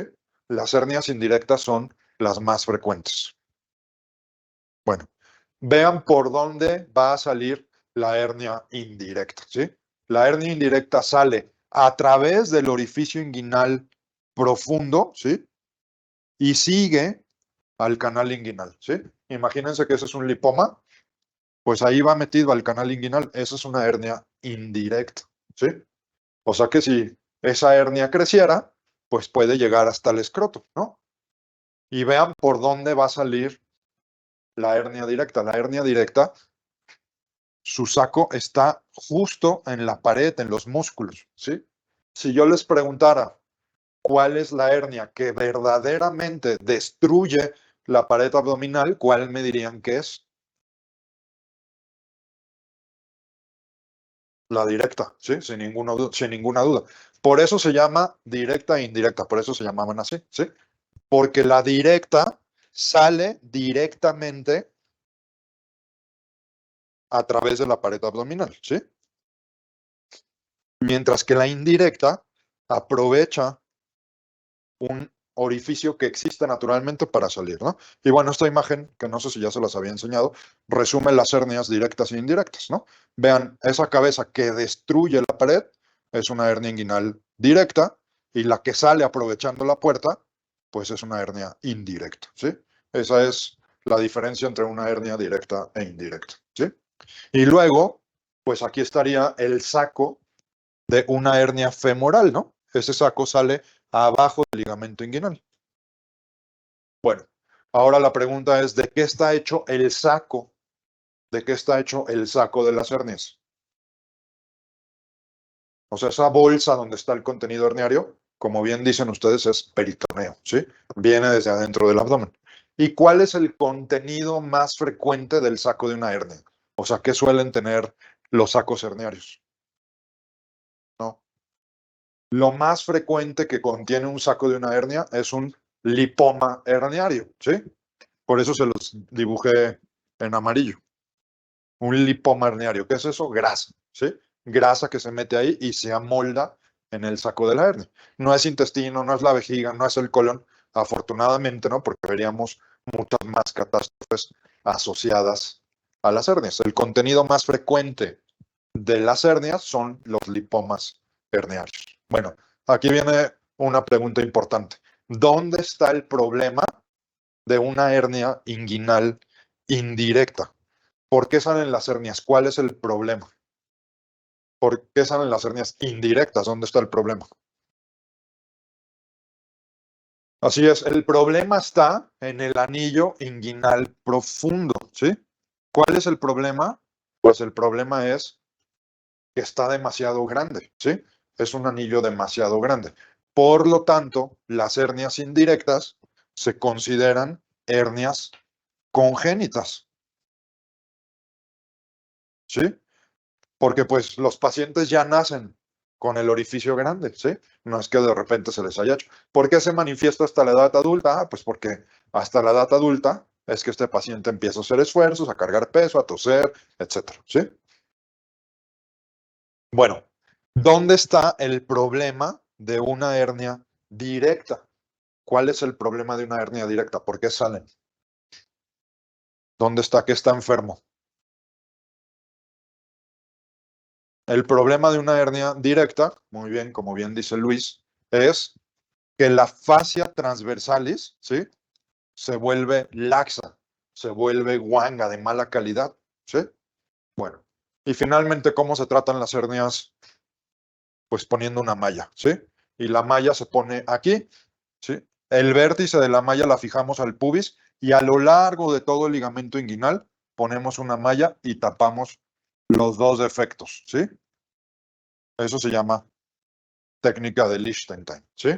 Las hernias indirectas son las más frecuentes. Bueno, vean por dónde va a salir la hernia indirecta, ¿sí? La hernia indirecta sale a través del orificio inguinal profundo, ¿sí? Y sigue al canal inguinal, ¿sí? Imagínense que ese es un lipoma, pues ahí va metido al canal inguinal, esa es una hernia indirecta, ¿sí? O sea que si esa hernia creciera, pues puede llegar hasta el escroto, ¿no? Y vean por dónde va a salir la hernia directa. La hernia directa, su saco está justo en la pared, en los músculos, ¿sí? Si yo les preguntara, cuál es la hernia que verdaderamente destruye la pared abdominal, ¿cuál me dirían que es? La directa, ¿sí? Sin ninguna duda. Por eso se llama directa e indirecta, por eso se llamaban así, ¿sí? Porque la directa sale directamente a través de la pared abdominal, ¿sí? Mientras que la indirecta aprovecha un orificio que existe naturalmente para salir, ¿no? Y bueno, esta imagen, que no sé si ya se las había enseñado, resume las hernias directas e indirectas, ¿no? Vean, esa cabeza que destruye la pared es una hernia inguinal directa y la que sale aprovechando la puerta, pues es una hernia indirecta, ¿sí? Esa es la diferencia entre una hernia directa e indirecta, ¿sí? Y luego, pues aquí estaría el saco de una hernia femoral, ¿no? Ese saco sale abajo del ligamento inguinal. Bueno, ahora la pregunta es, ¿de qué está hecho el saco? ¿De qué está hecho el saco de las hernias? O sea, esa bolsa donde está el contenido herniario, como bien dicen ustedes, es peritoneo, ¿sí? Viene desde adentro del abdomen. ¿Y cuál es el contenido más frecuente del saco de una hernia? O sea, ¿qué suelen tener los sacos herniarios? ¿No? Lo más frecuente que contiene un saco de una hernia es un lipoma herniario, ¿sí? Por eso se los dibujé en amarillo. Un lipoma herniario. ¿Qué es eso? Grasa, ¿sí? Grasa que se mete ahí y se amolda en el saco de la hernia. No es intestino, no es la vejiga, no es el colon, afortunadamente, ¿no? Porque veríamos muchas más catástrofes asociadas a las hernias. El contenido más frecuente de las hernias son los lipomas herniarios. Bueno, aquí viene una pregunta importante. ¿Dónde está el problema de una hernia inguinal indirecta? ¿Por qué salen las hernias? ¿Cuál es el problema? ¿Por qué salen las hernias indirectas? ¿Dónde está el problema? Así es, el problema está en el anillo inguinal profundo, ¿sí? ¿Cuál es el problema? Pues el problema es que está demasiado grande, ¿sí? Es un anillo demasiado grande. Por lo tanto, las hernias indirectas se consideran hernias congénitas, ¿sí? Porque pues los pacientes ya nacen con el orificio grande, ¿sí? No es que de repente se les haya hecho. ¿Por qué se manifiesta hasta la edad adulta? Ah, pues porque hasta la edad adulta es que este paciente empieza a hacer esfuerzos, a cargar peso, a toser, etcétera, ¿sí? Bueno, ¿dónde está el problema de una hernia directa? ¿Cuál es el problema de una hernia directa? ¿Por qué salen? ¿Dónde está? ¿Qué está enfermo? El problema de una hernia directa, muy bien, como bien dice Luis, es que la fascia transversalis, ¿sí? Se vuelve laxa, se vuelve guanga de mala calidad, ¿sí? Bueno, y finalmente, ¿cómo se tratan las hernias? Pues poniendo una malla, ¿sí? Y la malla se pone aquí, ¿sí? El vértice de la malla la fijamos al pubis y a lo largo de todo el ligamento inguinal ponemos una malla y tapamos los dos defectos, ¿sí? Eso se llama técnica de Lichtenstein, ¿sí?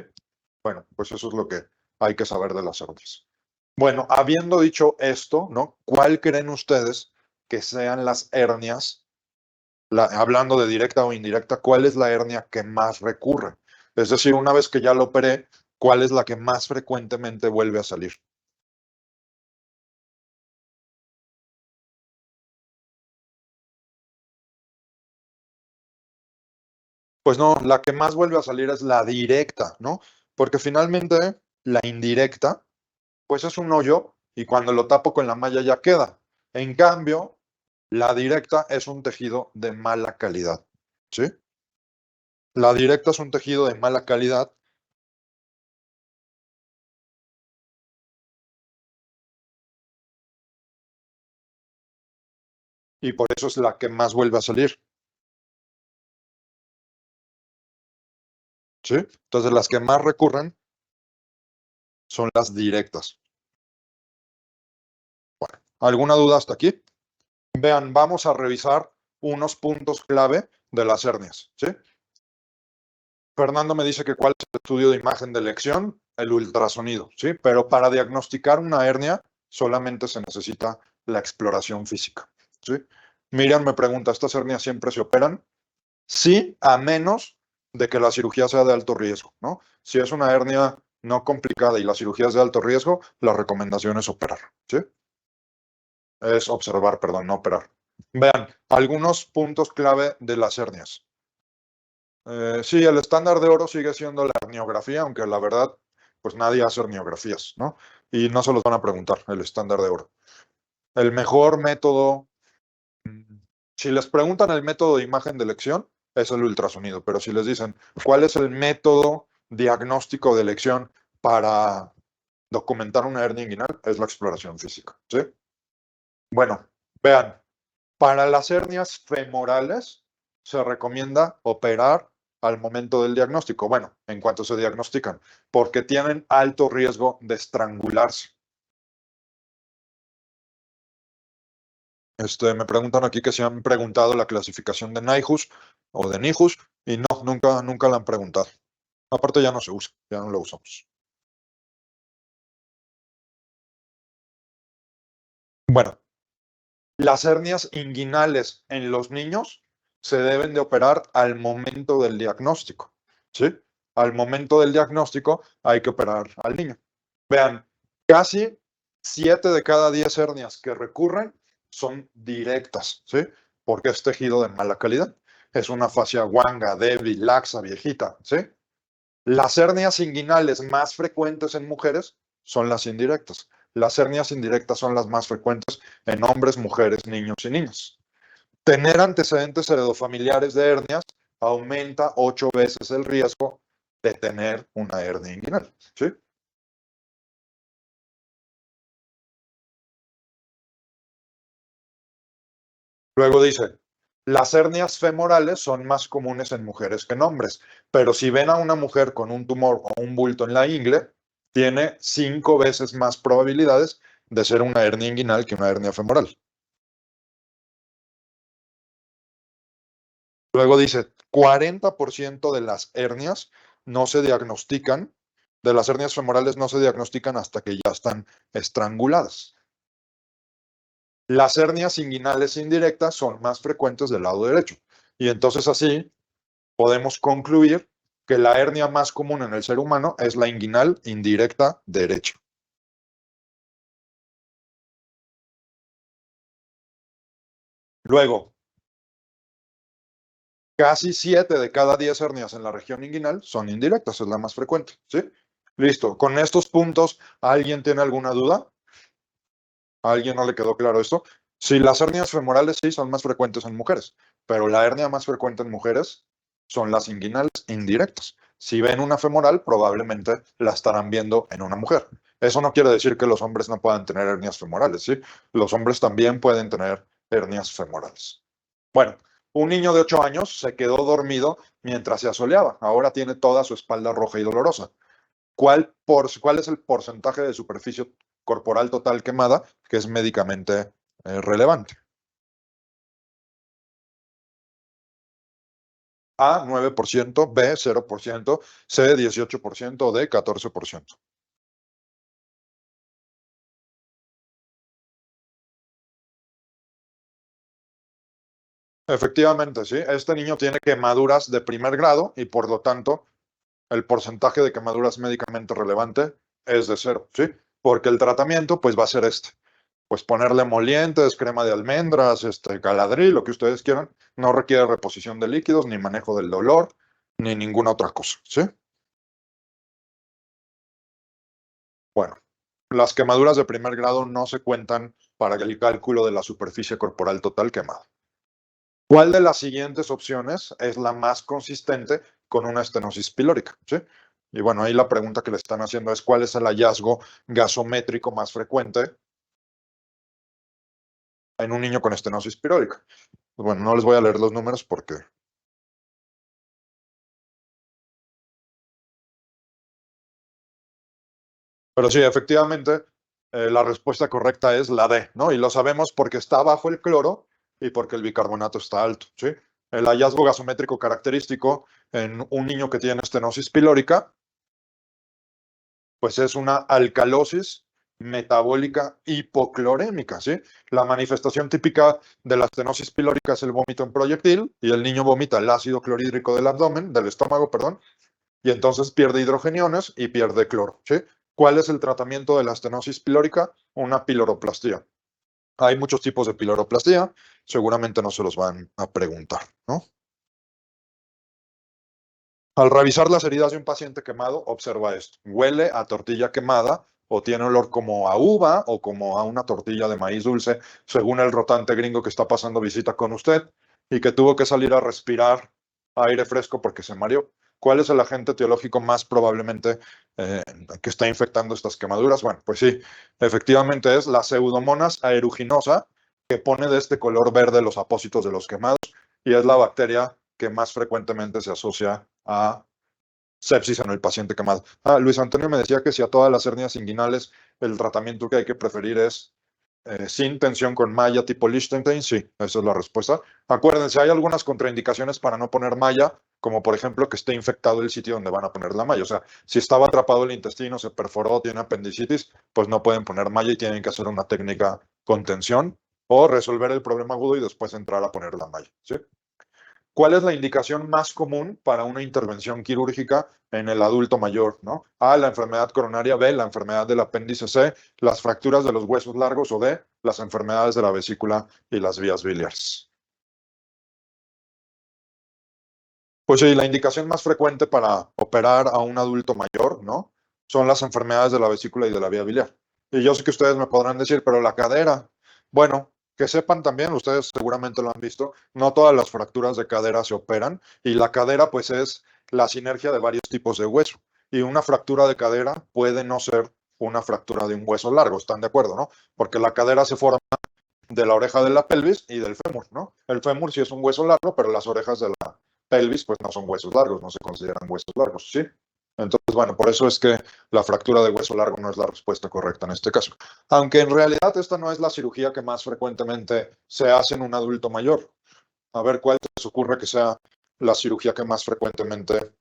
Bueno, pues eso es lo que hay que saber de las hernias. Bueno, habiendo dicho esto, ¿no? ¿Cuál creen ustedes que sean las hernias? Hablando de directa o indirecta, ¿cuál es la hernia que más recurre? Es decir, una vez que ya lo operé, ¿cuál es la que más frecuentemente vuelve a salir? Pues no, la que más vuelve a salir es la directa, ¿no? Porque finalmente la indirecta, pues es un hoyo y cuando lo tapo con la malla ya queda. En cambio, la directa es un tejido de mala calidad, ¿sí? La directa es un tejido de mala calidad y por eso es la que más vuelve a salir, ¿sí? Entonces las que más recurren son las directas. ¿Alguna duda hasta aquí? Vean, vamos a revisar unos puntos clave de las hernias, ¿sí? Fernando me dice que cuál es el estudio de imagen de elección, el ultrasonido, ¿sí? Pero para diagnosticar una hernia solamente se necesita la exploración física, ¿sí? Miriam me pregunta, ¿estas hernias siempre se operan? Sí, a menos de que la cirugía sea de alto riesgo, ¿no? Si es una hernia no complicada y la cirugía es de alto riesgo, la recomendación es operar, ¿sí? Es observar, perdón, no operar. Vean, algunos puntos clave de las hernias. Sí, el estándar de oro sigue siendo la herniografía, aunque la verdad, pues nadie hace herniografías, ¿no? Y no se los van a preguntar, el estándar de oro. El mejor método, si les preguntan el método de imagen de elección, es el ultrasonido, pero si les dicen cuál es el método diagnóstico de elección para documentar una hernia inguinal, es la exploración física, ¿sí? Bueno, vean, para las hernias femorales se recomienda operar al momento del diagnóstico. Bueno, en cuanto se diagnostican, porque tienen alto riesgo de estrangularse. Me preguntan aquí que si han preguntado la clasificación de NIHUS o de NIHUS y no, nunca la han preguntado. Aparte ya no se usa, ya no lo usamos. Bueno, las hernias inguinales en los niños se deben de operar al momento del diagnóstico, ¿sí? Al momento del diagnóstico hay que operar al niño. Vean, casi 7 de cada 10 hernias que recurren son directas, ¿sí? Porque es tejido de mala calidad. Es una fascia guanga, débil, laxa, viejita, ¿sí? Las hernias inguinales más frecuentes en mujeres son las indirectas. Las hernias indirectas son las más frecuentes en hombres, mujeres, niños y niñas. Tener antecedentes heredofamiliares de hernias aumenta 8 veces el riesgo de tener una hernia inguinal, ¿sí? Luego dice, las hernias femorales son más comunes en mujeres que en hombres, pero si ven a una mujer con un tumor o un bulto en la ingle, tiene 5 veces más probabilidades de ser una hernia inguinal que una hernia femoral. Luego dice, 40% de las hernias no se diagnostican, de las hernias femorales no se diagnostican hasta que ya están estranguladas. Las hernias inguinales indirectas son más frecuentes del lado derecho. Y entonces así podemos concluir que la hernia más común en el ser humano es la inguinal indirecta derecha. Luego, casi 7 de cada 10 hernias en la región inguinal son indirectas, es la más frecuente, ¿sí? Listo, con estos puntos, ¿alguien tiene alguna duda? ¿A alguien no le quedó claro esto? Sí, las hernias femorales sí son más frecuentes en mujeres, pero la hernia más frecuente en mujeres son las inguinales indirectas. Si ven una femoral, probablemente la estarán viendo en una mujer. Eso no quiere decir que los hombres no puedan tener hernias femorales, ¿sí? Los hombres también pueden tener hernias femorales. Bueno, un niño de 8 años se quedó dormido mientras se asoleaba. Ahora tiene toda su espalda roja y dolorosa. ¿Cuál es el porcentaje de superficie corporal total quemada que es médicamente relevante? A, 9%, B, 0%, C, 18%, D, 14%. Efectivamente, sí. Este niño tiene quemaduras de primer grado y por lo tanto el porcentaje de quemaduras médicamente relevante es de cero, ¿sí? Porque el tratamiento pues va a ser pues ponerle emolientes, crema de almendras, caladril, lo que ustedes quieran. No requiere reposición de líquidos, ni manejo del dolor, ni ninguna otra cosa, ¿sí? Bueno, las quemaduras de primer grado no se cuentan para el cálculo de la superficie corporal total quemada. ¿Cuál de las siguientes opciones es la más consistente con una estenosis pilórica? ¿Sí? Y bueno, ahí la pregunta que le están haciendo es ¿cuál es el hallazgo gasométrico más frecuente en un niño con estenosis pilórica? Pues bueno, no les voy a leer los números porque... Pero sí, efectivamente, la respuesta correcta es la D, ¿no? Y lo sabemos porque está bajo el cloro y porque el bicarbonato está alto, ¿sí? El hallazgo gasométrico característico en un niño que tiene estenosis pilórica, pues es una alcalosis metabólica hipoclorémica, ¿sí? La manifestación típica de la estenosis pilórica es el vómito en proyectil y el niño vomita el ácido clorhídrico del abdomen, del estómago, perdón, y entonces pierde hidrogeniones y pierde cloro, ¿sí? ¿Cuál es el tratamiento de la estenosis pilórica? Una piloroplastía. Hay muchos tipos de piloroplastía, seguramente no se los van a preguntar, ¿no? Al revisar las heridas de un paciente quemado, observa esto. Huele a tortilla quemada o tiene olor como a uva o como a una tortilla de maíz dulce, según el rotante gringo que está pasando visita con usted y que tuvo que salir a respirar aire fresco porque se mareó. ¿Cuál es el agente etiológico más probablemente que está infectando estas quemaduras? Bueno, pues sí, efectivamente es la Pseudomonas aeruginosa, que pone de este color verde los apósitos de los quemados y es la bacteria que más frecuentemente se asocia a sepsis en el paciente quemado. Luis Antonio me decía que si a todas las hernias inguinales el tratamiento que hay que preferir es sin tensión con malla tipo Liechtenstein, sí, esa es la respuesta. Acuérdense, hay algunas contraindicaciones para no poner malla, como por ejemplo que esté infectado el sitio donde van a poner la malla. O sea, si estaba atrapado el intestino, se perforó, tiene apendicitis, pues no pueden poner malla y tienen que hacer una técnica con tensión o resolver el problema agudo y después entrar a poner la malla, ¿sí? ¿Cuál es la indicación más común para una intervención quirúrgica en el adulto mayor, ¿no? A, la enfermedad coronaria; B, la enfermedad del apéndice; C, las fracturas de los huesos largos; o D, las enfermedades de la vesícula y las vías biliares. Pues sí, la indicación más frecuente para operar a un adulto mayor, ¿no? Son las enfermedades de la vesícula y de la vía biliar. Y yo sé que ustedes me podrán decir, pero la cadera, bueno, que sepan también, ustedes seguramente lo han visto, no todas las fracturas de cadera se operan y la cadera pues es la sinergia de varios tipos de hueso. Y una fractura de cadera puede no ser una fractura de un hueso largo, ¿están de acuerdo, no? Porque la cadera se forma de la oreja de la pelvis y del fémur, ¿no? El fémur sí es un hueso largo, pero las orejas de la pelvis pues no son huesos largos, no se consideran huesos largos, ¿sí? Entonces, bueno, por eso es que la fractura de hueso largo no es la respuesta correcta en este caso. Aunque en realidad esta no es la cirugía que más frecuentemente se hace en un adulto mayor. A ver, ¿cuál se les ocurre que sea la cirugía que más frecuentemente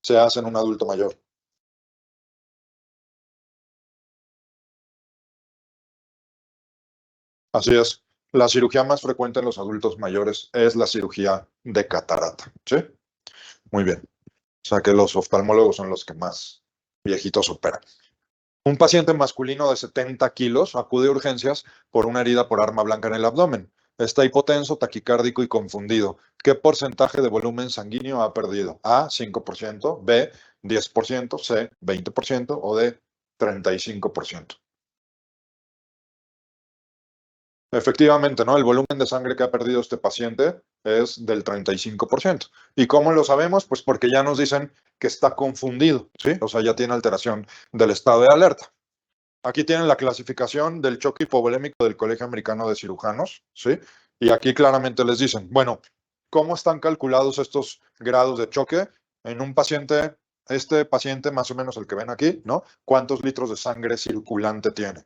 se hace en un adulto mayor? Así es. La cirugía más frecuente en los adultos mayores es la cirugía de catarata, ¿sí? Muy bien. O sea que los oftalmólogos son los que más viejitos operan. Un paciente masculino de 70 kilos acude a urgencias por una herida por arma blanca en el abdomen. Está hipotenso, taquicárdico y confundido. ¿Qué porcentaje de volumen sanguíneo ha perdido? A, 5%; B, 10%; C, 20% o D, 35%. Efectivamente, ¿no? El volumen de sangre que ha perdido este paciente es del 35%. ¿Y cómo lo sabemos? Pues porque ya nos dicen que está confundido, ¿sí? O sea, ya tiene alteración del estado de alerta. Aquí tienen la clasificación del choque hipovolémico del Colegio Americano de Cirujanos, ¿sí? Y aquí claramente les dicen, bueno, ¿cómo están calculados estos grados de choque en un paciente, este paciente más o menos el que ven aquí, ¿no? ¿Cuántos litros de sangre circulante tiene?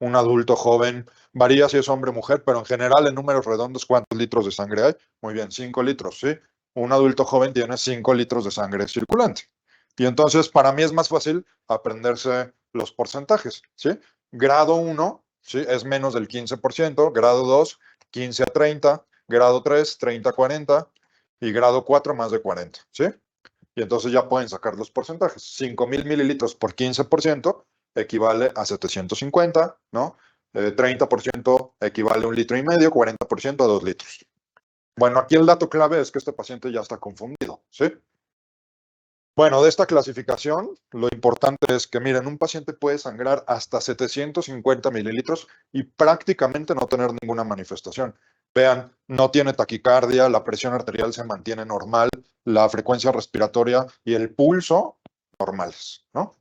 Un adulto joven, varía si es hombre o mujer, pero en general en números redondos, ¿cuántos litros de sangre hay? Muy bien, 5 litros, ¿sí? Un adulto joven tiene 5 litros de sangre circulante. Y entonces para mí es más fácil aprenderse los porcentajes, ¿sí? Grado 1, ¿sí? Es menos del 15%; grado 2, 15 a 30; grado 3, 30 a 40; y grado 4, más de 40, ¿sí? Y entonces ya pueden sacar los porcentajes. 5,000 mililitros por 15% equivale a 750, ¿no? 30% equivale a 1,5 litros; 40% a 2 litros. Bueno, aquí el dato clave es que este paciente ya está confundido, ¿sí? Bueno, de esta clasificación, lo importante es que, miren, un paciente puede sangrar hasta 750 mililitros y prácticamente no tener ninguna manifestación. Vean, no tiene taquicardia, la presión arterial se mantiene normal, la frecuencia respiratoria y el pulso normales, ¿no?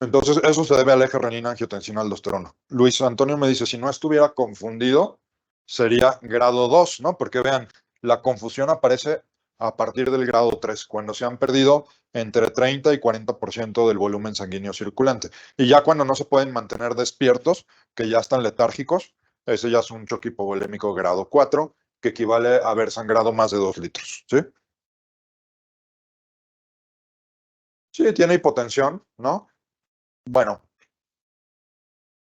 Entonces, eso se debe al eje renina-angiotensina-aldosterona. Luis Antonio me dice, si no estuviera confundido, sería grado 2, ¿no? Porque vean, la confusión aparece a partir del grado 3, cuando se han perdido entre 30 y 40% del volumen sanguíneo circulante. Y ya cuando no se pueden mantener despiertos, que ya están letárgicos, ese ya es un choque hipovolémico grado 4, que equivale a haber sangrado más de 2 litros, ¿sí? Sí, tiene hipotensión, ¿no? Bueno,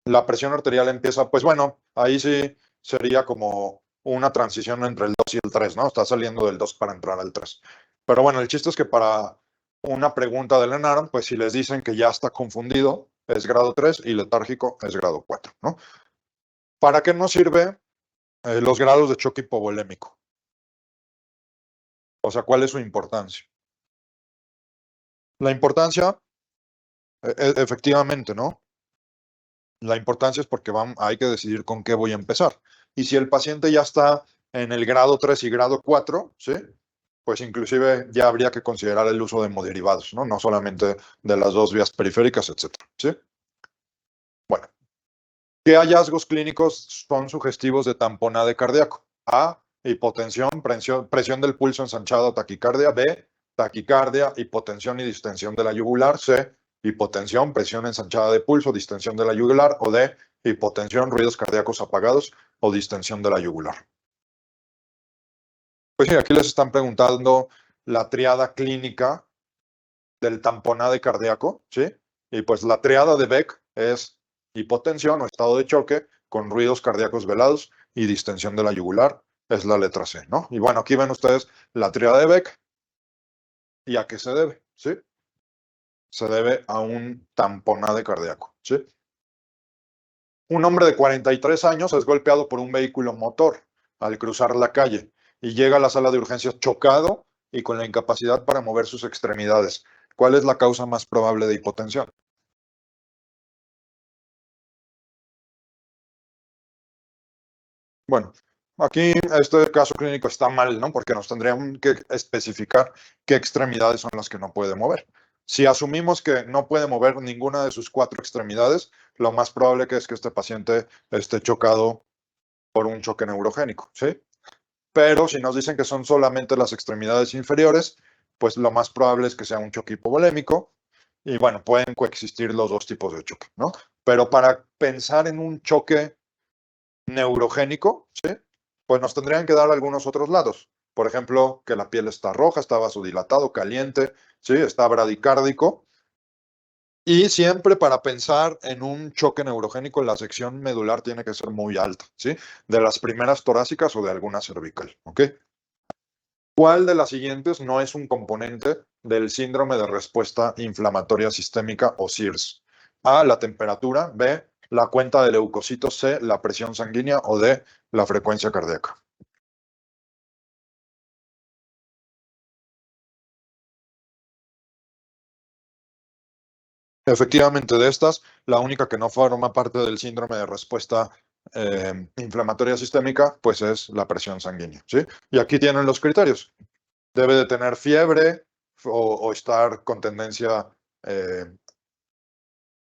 la presión arterial empieza, pues bueno, ahí sí sería como una transición entre el 2 y el 3, ¿no? Está saliendo del 2 para entrar al 3. Pero bueno, el chiste es que para una pregunta de Lenard, pues si les dicen que ya está confundido, es grado 3 y letárgico es grado 4, ¿no? ¿Para qué nos sirve los grados de choque hipovolémico? O sea, ¿cuál es su importancia? La importancia, efectivamente, ¿no? La importancia es porque hay que decidir con qué voy a empezar. Y si el paciente ya está en el grado 3 y grado 4, ¿sí? Pues inclusive ya habría que considerar el uso de hemoderivados, ¿no? No solamente de las dos vías periféricas, etcétera, ¿sí? Bueno, ¿qué hallazgos clínicos son sugestivos de tamponade cardíaco? A, hipotensión, presión del pulso ensanchado, taquicardia. B, taquicardia, hipotensión y distensión de la yugular. C, hipotensión, presión ensanchada de pulso, distensión de la yugular. O D, hipotensión, ruidos cardíacos apagados o distensión de la yugular. Pues sí, aquí les están preguntando la triada clínica del tamponade cardíaco, ¿sí? Y pues la triada de Beck es hipotensión o estado de choque con ruidos cardíacos velados y distensión de la yugular, es la letra C, ¿no? Y bueno, aquí ven ustedes la triada de Beck y a qué se debe, ¿sí? Se debe a un tamponade cardíaco, ¿sí? Un hombre de 43 años es golpeado por un vehículo motor al cruzar la calle y llega a la sala de urgencias chocado y con la incapacidad para mover sus extremidades. ¿Cuál es la causa más probable de hipotensión? Bueno, aquí este caso clínico está mal, ¿no? Porque nos tendrían que especificar qué extremidades son las que no puede mover. Si asumimos que no puede mover ninguna de sus 4 extremidades, lo más probable que es que este paciente esté chocado por un choque neurogénico, ¿sí? Pero si nos dicen que son solamente las extremidades inferiores, pues lo más probable es que sea un choque hipovolémico y bueno, pueden coexistir los dos tipos de choque, ¿no? Pero para pensar en un choque neurogénico, ¿sí? Pues nos tendrían que dar algunos otros lados. Por ejemplo, que la piel está roja, está vasodilatado, caliente, ¿sí? Está bradicárdico. Y siempre para pensar en un choque neurogénico, la sección medular tiene que ser muy alta, ¿sí? De las primeras torácicas o de alguna cervical, ¿ok? ¿Cuál de las siguientes no es un componente del síndrome de respuesta inflamatoria sistémica o SIRS? A, la temperatura. B, la cuenta de leucocitos. C, la presión sanguínea. O D, la frecuencia cardíaca. Efectivamente, de estas, la única que no forma parte del síndrome de respuesta inflamatoria sistémica, pues es la presión sanguínea, ¿sí? Y aquí tienen los criterios. Debe de tener fiebre o estar con tendencia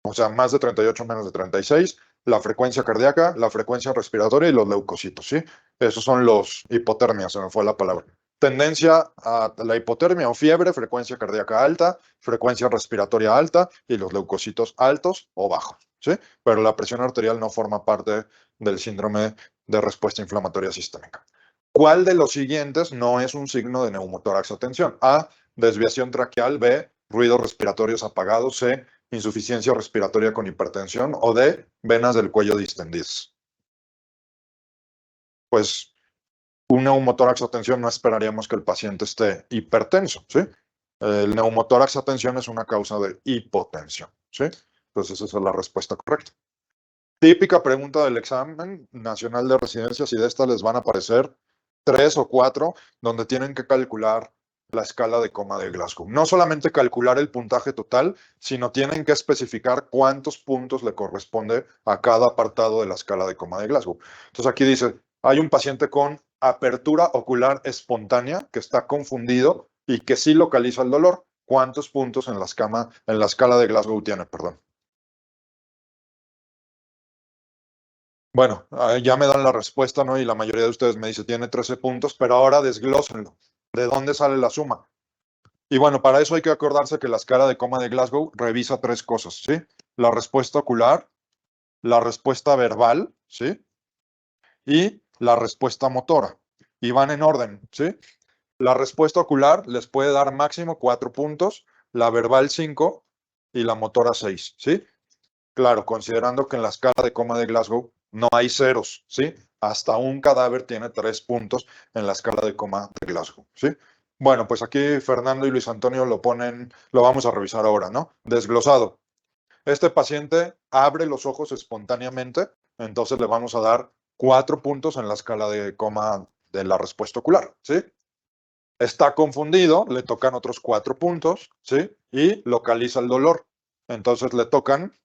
o sea, más de 38 menos de 36, la frecuencia cardíaca, la frecuencia respiratoria y los leucocitos, ¿sí? Esos son los hipotermias, se me fue la palabra. Tendencia a la hipotermia o fiebre, frecuencia cardíaca alta, frecuencia respiratoria alta y los leucocitos altos o bajos, ¿sí? Pero la presión arterial no forma parte del síndrome de respuesta inflamatoria sistémica. ¿Cuál de los siguientes no es un signo de neumotórax? Atención. A, desviación traqueal. B, ruidos respiratorios apagados. C, insuficiencia respiratoria con hipertensión. O D, venas del cuello distendidas. Pues un neumotórax, atención, no esperaríamos que el paciente esté hipertenso, ¿sí? El neumotórax, atención, es una causa de hipotensión, ¿sí? Entonces esa es la respuesta correcta. Típica pregunta del examen nacional de residencias y de estas les van a aparecer 3 o 4 donde tienen que calcular la escala de coma de Glasgow. No solamente calcular el puntaje total, sino tienen que especificar cuántos puntos le corresponde a cada apartado de la escala de coma de Glasgow. Entonces aquí dice, hay un paciente con apertura ocular espontánea que está confundido y que sí localiza el dolor. ¿Cuántos puntos en la escala de Glasgow tiene? Perdón. Bueno, ya me dan la respuesta, ¿no? Y la mayoría de ustedes me dice, tiene 13 puntos, pero ahora desglósenlo. ¿De dónde sale la suma? Y bueno, para eso hay que acordarse que la escala de coma de Glasgow revisa tres cosas, ¿sí? La respuesta ocular, la respuesta verbal, ¿sí? Y la respuesta motora. Y van en orden, ¿sí? La respuesta ocular les puede dar máximo 4 puntos, la verbal 5 y la motora 6, ¿sí? Claro, considerando que en la escala de coma de Glasgow no hay ceros, ¿sí? Hasta un cadáver tiene 3 puntos en la escala de coma de Glasgow, ¿sí? Bueno, pues aquí Fernando y Luis Antonio lo ponen, lo vamos a revisar ahora, ¿no? Desglosado. Este paciente abre los ojos espontáneamente, entonces le vamos a dar 4 puntos en la escala de coma de la respuesta ocular, ¿sí? Está confundido, le tocan otros 4 puntos, ¿sí? Y localiza el dolor. Entonces le tocan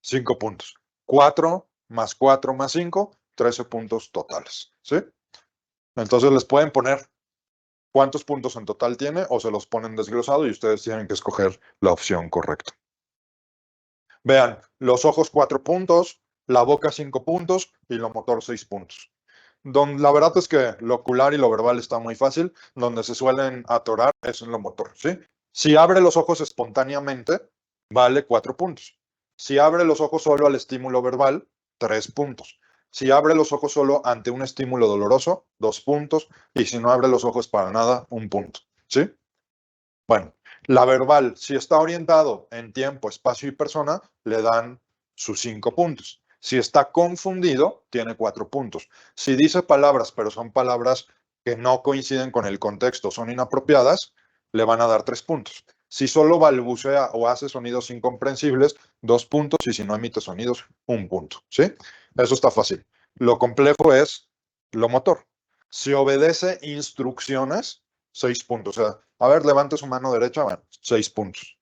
5 puntos. 4 más 4 más 5, 13 puntos totales, ¿sí? Entonces les pueden poner cuántos puntos en total tiene o se los ponen desglosado y ustedes tienen que escoger la opción correcta. Vean, los ojos 4 puntos, la boca 5 puntos y lo motor 6 puntos. La verdad es que lo ocular y lo verbal está muy fácil. Donde se suelen atorar es en lo motor, ¿sí? Si abre los ojos espontáneamente, vale 4 puntos. Si abre los ojos solo al estímulo verbal, 3 puntos. Si abre los ojos solo ante un estímulo doloroso, 2 puntos. Y si no abre los ojos para nada, 1 punto, ¿sí? Bueno, la verbal, si está orientado en tiempo, espacio y persona, le dan sus 5 puntos. Si está confundido, tiene 4 puntos. Si dice palabras, pero son palabras que no coinciden con el contexto, son inapropiadas, le van a dar 3 puntos. Si solo balbucea o hace sonidos incomprensibles, 2 puntos. Y si no emite sonidos, 1 punto. ¿Sí? Eso está fácil. Lo complejo es lo motor. Si obedece instrucciones, 6 puntos. O sea, a ver, levante su mano derecha, bueno, 6 puntos.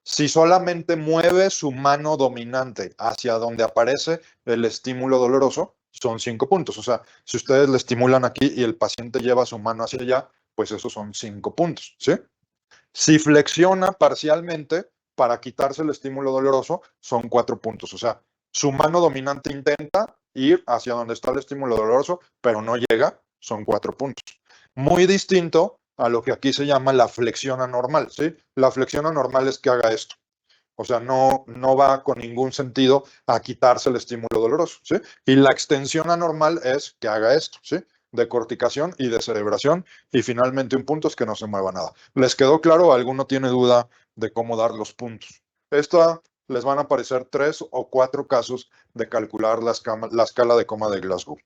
Si solamente mueve su mano dominante hacia donde aparece el estímulo doloroso, son 5 puntos. O sea, si ustedes le estimulan aquí y el paciente lleva su mano hacia allá, pues esos son 5 puntos, ¿sí? Si flexiona parcialmente para quitarse el estímulo doloroso, son 4 puntos. O sea, su mano dominante intenta ir hacia donde está el estímulo doloroso, pero no llega, son 4 puntos. Muy distinto a lo que aquí se llama la flexión anormal, ¿sí? La flexión anormal es que haga esto. O sea, no va con ningún sentido a quitarse el estímulo doloroso, ¿sí? Y la extensión anormal es que haga esto, ¿sí? De corticación y de cerebración. Y finalmente un punto es que no se mueva nada. ¿Les quedó claro? ¿Alguno tiene duda de cómo dar los puntos? Esta les van a aparecer 3 o 4 casos de calcular la escala de coma de Glasgow.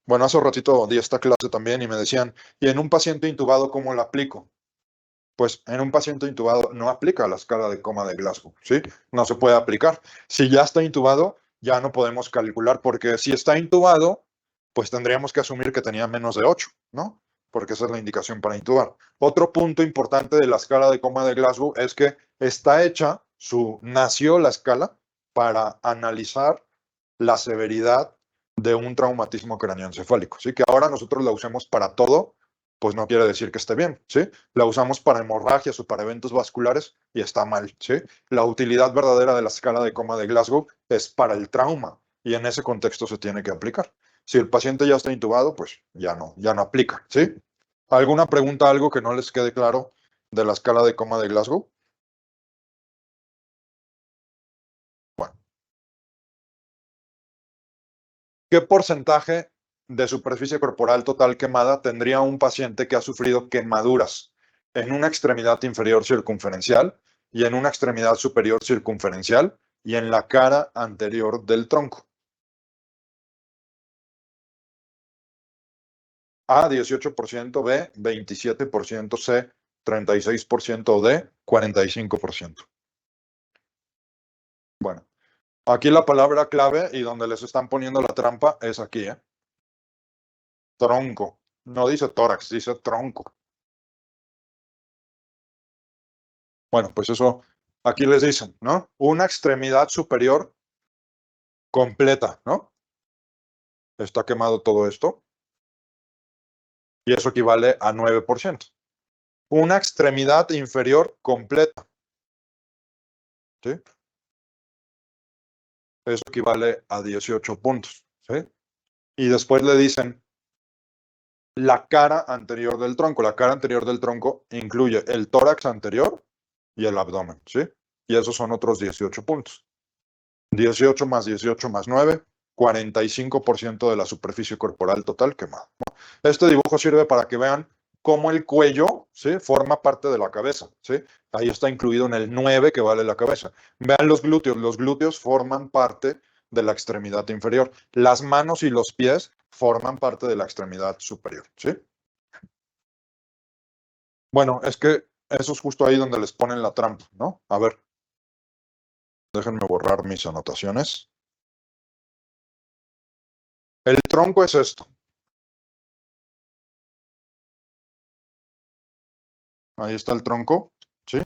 Bueno, hace un ratito di esta clase también y me decían, ¿y en un paciente intubado cómo la aplico? Pues en un paciente intubado no aplica la escala de coma de Glasgow, ¿sí? No se puede aplicar. Si ya está intubado, ya no podemos calcular, porque si está intubado, pues tendríamos que asumir que tenía menos de 8, ¿no? Porque esa es la indicación para intubar. Otro punto importante de la escala de coma de Glasgow es que está hecha, nació la escala para analizar la severidad de un traumatismo craneoencefálico, ¿sí? Que ahora nosotros la usemos para todo, pues no quiere decir que esté bien, ¿sí? La usamos para hemorragias o para eventos vasculares y está mal, ¿sí? La utilidad verdadera de la escala de coma de Glasgow es para el trauma y en ese contexto se tiene que aplicar. Si el paciente ya está intubado, pues ya no aplica, ¿sí? ¿Alguna pregunta, algo que no les quede claro de la escala de coma de Glasgow? Bueno, ¿qué porcentaje de superficie corporal total quemada tendría un paciente que ha sufrido quemaduras en una extremidad inferior circunferencial y en una extremidad superior circunferencial y en la cara anterior del tronco? A, 18%, B, 27%, C, 36% o D, 45%. Bueno, aquí la palabra clave y donde les están poniendo la trampa es aquí, ¿eh? Tronco. No dice tórax, dice tronco. Bueno, pues eso aquí les dicen, ¿no? Una extremidad superior completa, ¿no? Está quemado todo esto y eso equivale a 9%. Una extremidad inferior completa, ¿sí? Eso equivale a 18 puntos, ¿sí? Y después le dicen la cara anterior del tronco. La cara anterior del tronco incluye el tórax anterior y el abdomen, ¿sí? Y esos son otros 18 puntos. 18 más 18 más 9, 45% de la superficie corporal total quemada. Este dibujo sirve para que vean cómo el cuello, ¿sí?, forma parte de la cabeza, ¿sí? Ahí está incluido en el 9 que vale la cabeza. Vean los glúteos forman parte de la extremidad inferior. Las manos y los pies forman parte de la extremidad superior, ¿sí? Bueno, es que eso es justo ahí donde les ponen la trampa, ¿no? A ver, déjenme borrar mis anotaciones. El tronco es esto. Ahí está el tronco, ¿sí?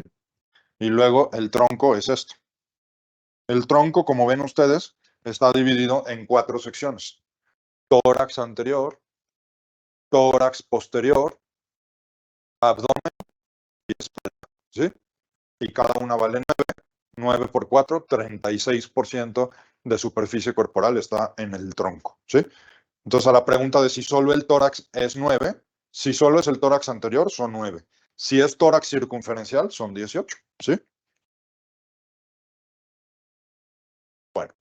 Y luego el tronco es esto. El tronco, como ven ustedes, está dividido en 4 secciones. Tórax anterior, tórax posterior, abdomen y espalda, ¿sí? Y cada una vale 9. 9 por 4, 36% de superficie corporal está en el tronco, ¿sí? Entonces, a la pregunta de si solo el tórax es 9, si solo es el tórax anterior, son 9. Si es tórax circunferencial, son 18, ¿sí? Bueno,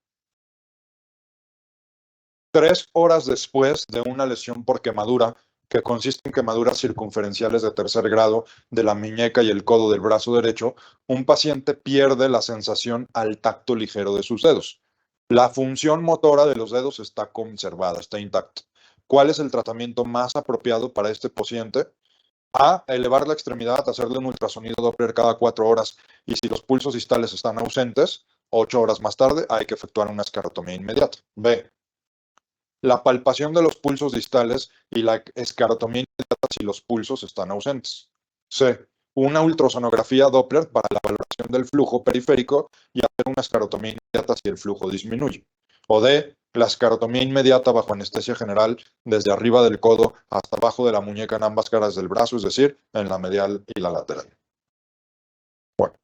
3 horas después de una lesión por quemadura, que consiste en quemaduras circunferenciales de tercer grado de la muñeca y el codo del brazo derecho, un paciente pierde la sensación al tacto ligero de sus dedos. La función motora de los dedos está conservada, está intacta. ¿Cuál es el tratamiento más apropiado para este paciente? A, elevar la extremidad, hacerle un ultrasonido Doppler cada 4 horas y si los pulsos distales están ausentes, 8 horas más tarde hay que efectuar una escarotomía inmediata. B, la palpación de los pulsos distales y la escarotomía inmediata si los pulsos están ausentes. C, una ultrasonografía Doppler para la valoración del flujo periférico y hacer una escarotomía inmediata si el flujo disminuye. O D, la escarotomía inmediata bajo anestesia general desde arriba del codo hasta abajo de la muñeca en ambas caras del brazo, es decir, en la medial y la lateral. Bueno,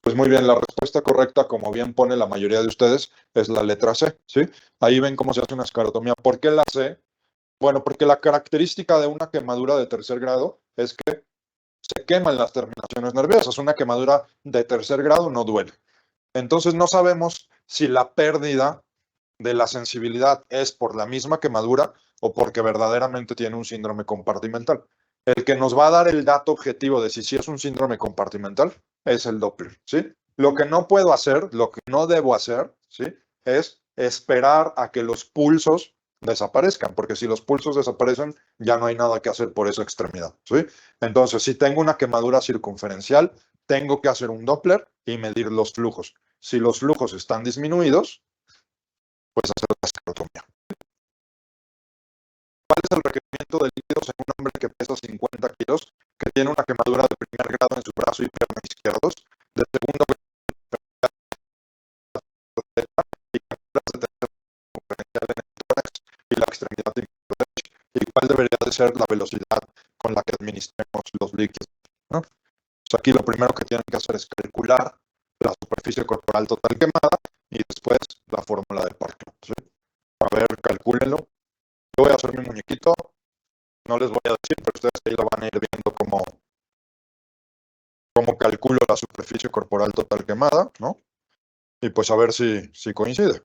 pues muy bien, la respuesta correcta, como bien pone la mayoría de ustedes, es la letra C, ¿sí? Ahí ven cómo se hace una escarotomía. ¿Por qué la C? Bueno, porque la característica de una quemadura de tercer grado es que se queman las terminaciones nerviosas. Una quemadura de tercer grado no duele. Entonces no sabemos si la pérdida de la sensibilidad es por la misma quemadura o porque verdaderamente tiene un síndrome compartimental. El que nos va a dar el dato objetivo de si sí es un síndrome compartimental es el Doppler, ¿sí? Lo que no puedo hacer, lo que no debo hacer, ¿sí?, es esperar a que los pulsos desaparezcan, porque si los pulsos desaparecen, ya no hay nada que hacer por esa extremidad, ¿sí? Entonces, si tengo una quemadura circunferencial, tengo que hacer un Doppler y medir los flujos. Si los flujos están disminuidos, pues hacer la esclerotomía. ¿Cuál es el requerimiento de líquidos en un hombre que pesa 50 kilos, que tiene una quemadura de primer grado en su brazo y pierna izquierdos, de segundo grado y quemaduras de tercer conferencial en el tórax y la extremidad inferior derecha? ¿Y cuál debería de ser la velocidad con la que administremos los líquidos, ¿no? Pues aquí lo primero que tienen que hacer es calcular la superficie corporal total quemada y después la fórmula de Parkinson, ¿sí? A ver, calcúlenlo. Yo voy a hacer mi muñequito. No les voy a decir, pero ustedes ahí lo van a ir viendo cómo calculo la superficie corporal total quemada, ¿no? Y pues a ver si coincide.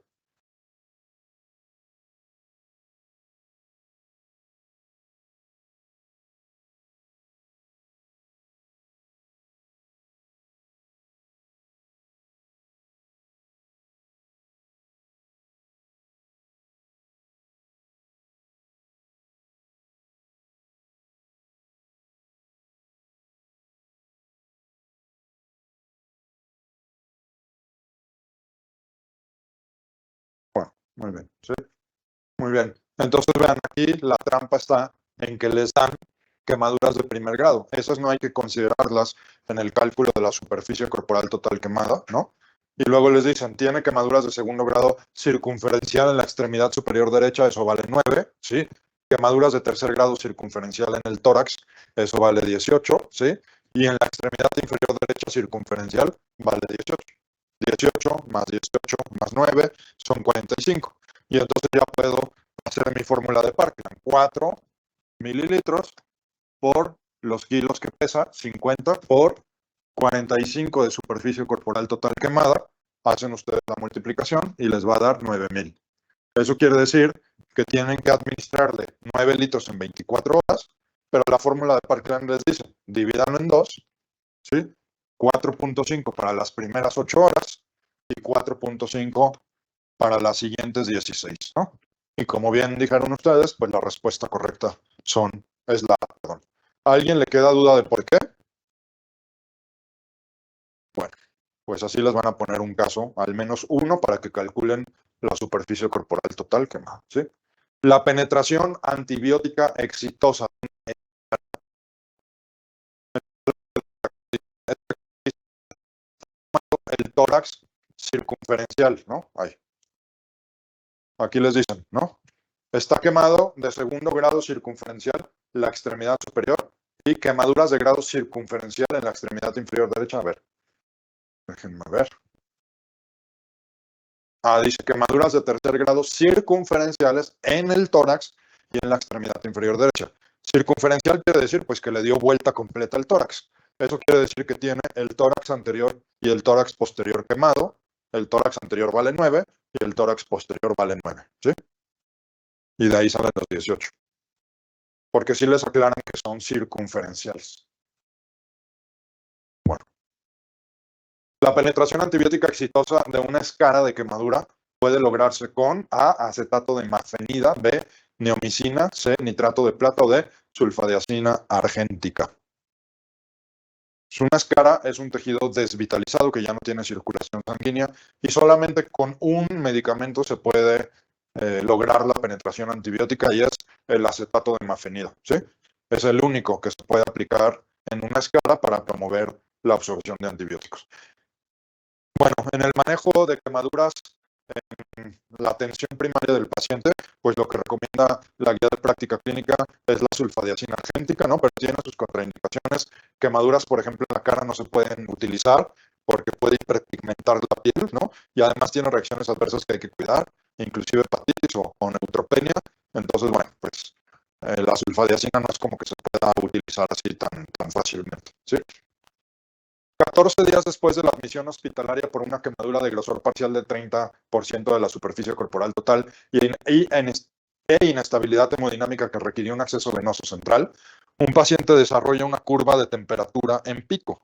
Bueno, muy bien, ¿sí? Muy bien. Entonces vean, aquí la trampa está en que les dan quemaduras de primer grado. Esas no hay que considerarlas en el cálculo de la superficie corporal total quemada, ¿no? Y luego les dicen, tiene quemaduras de segundo grado circunferencial en la extremidad superior derecha, eso vale 9, ¿sí? Quemaduras de tercer grado circunferencial en el tórax, eso vale 18, ¿sí? Y en la extremidad inferior derecha circunferencial vale 18. 18 más 18 más 9 son 45. Y entonces ya puedo hacer mi fórmula de Parkland. 4 mililitros por los kilos que pesa, 50 por 45 de superficie corporal total quemada. Hacen ustedes la multiplicación y les va a dar 9,000. Eso quiere decir que tienen que administrarle 9 litros en 24 horas, pero la fórmula de Parkland les dice, divídanlo en 2, ¿sí? 4.5 para las primeras 8 horas y 4.5 para las siguientes 16, ¿no? Y como bien dijeron ustedes, pues la respuesta correcta es la, perdón. ¿A alguien le queda duda de por qué? Bueno, pues así les van a poner un caso, al menos uno, para que calculen la superficie corporal total quemada, ¿sí? La penetración antibiótica exitosa. El tórax circunferencial, ¿no? Ahí. Aquí les dicen, ¿no? Está quemado de segundo grado circunferencial la extremidad superior y quemaduras de grado circunferencial en la extremidad inferior derecha. A ver, déjenme ver. Dice quemaduras de tercer grado circunferenciales en el tórax y en la extremidad inferior derecha. Circunferencial quiere decir pues que le dio vuelta completa al tórax. Eso quiere decir que tiene el tórax anterior y el tórax posterior quemado. El tórax anterior vale 9 y el tórax posterior vale 9, ¿sí? Y de ahí salen los 18. Porque sí les aclaran que son circunferenciales. Bueno. La penetración antibiótica exitosa de una escara de quemadura puede lograrse con A, acetato de mafenida, B, neomicina, C, nitrato de plata o D, sulfadiazina argéntica. Una escara es un tejido desvitalizado que ya no tiene circulación sanguínea y solamente con un medicamento se puede lograr la penetración antibiótica y es el acetato de mafenida, ¿sí? Es el único que se puede aplicar en una escara para promover la absorción de antibióticos. Bueno, en el manejo de quemaduras, en la atención primaria del paciente, pues lo que recomienda la guía de práctica clínica es la sulfadiazina argéntica, ¿no? Pero tiene sus contraindicaciones. Quemaduras, por ejemplo, en la cara no se pueden utilizar porque puede hiperpigmentar la piel, ¿no? Y además tiene reacciones adversas que hay que cuidar, inclusive hepatitis o neutropenia. Entonces, bueno, pues la sulfadiazina no es como que se pueda utilizar así tan fácilmente, ¿sí? 14 días después de la admisión hospitalaria por una quemadura de grosor parcial del 30% de la superficie corporal total e inestabilidad hemodinámica que requirió un acceso venoso central, un paciente desarrolla una curva de temperatura en pico.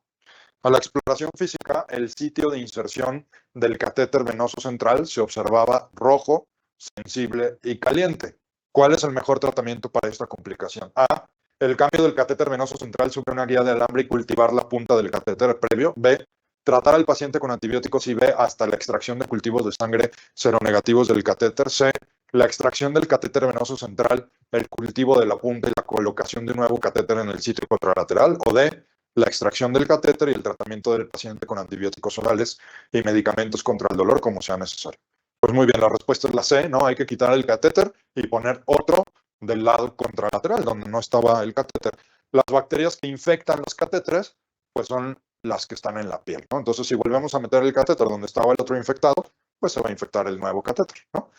A la exploración física, el sitio de inserción del catéter venoso central se observaba rojo, sensible y caliente. ¿Cuál es el mejor tratamiento para esta complicación? A. El cambio del catéter venoso central sobre una guía de alambre y cultivar la punta del catéter previo. B. Tratar al paciente con antibióticos y B. Hasta la extracción de cultivos de sangre seronegativos del catéter. C. La extracción del catéter venoso central, el cultivo de la punta y la colocación de un nuevo catéter en el sitio contralateral. O D. La extracción del catéter y el tratamiento del paciente con antibióticos orales y medicamentos contra el dolor como sea necesario. Pues muy bien, la respuesta es la C, ¿no? Hay que quitar el catéter y poner otro del lado contralateral, donde no estaba el catéter. Las bacterias que infectan los catéteres, pues son las que están en la piel, ¿no? Entonces, si volvemos a meter el catéter donde estaba el otro infectado, pues se va a infectar el nuevo catéter, ¿no?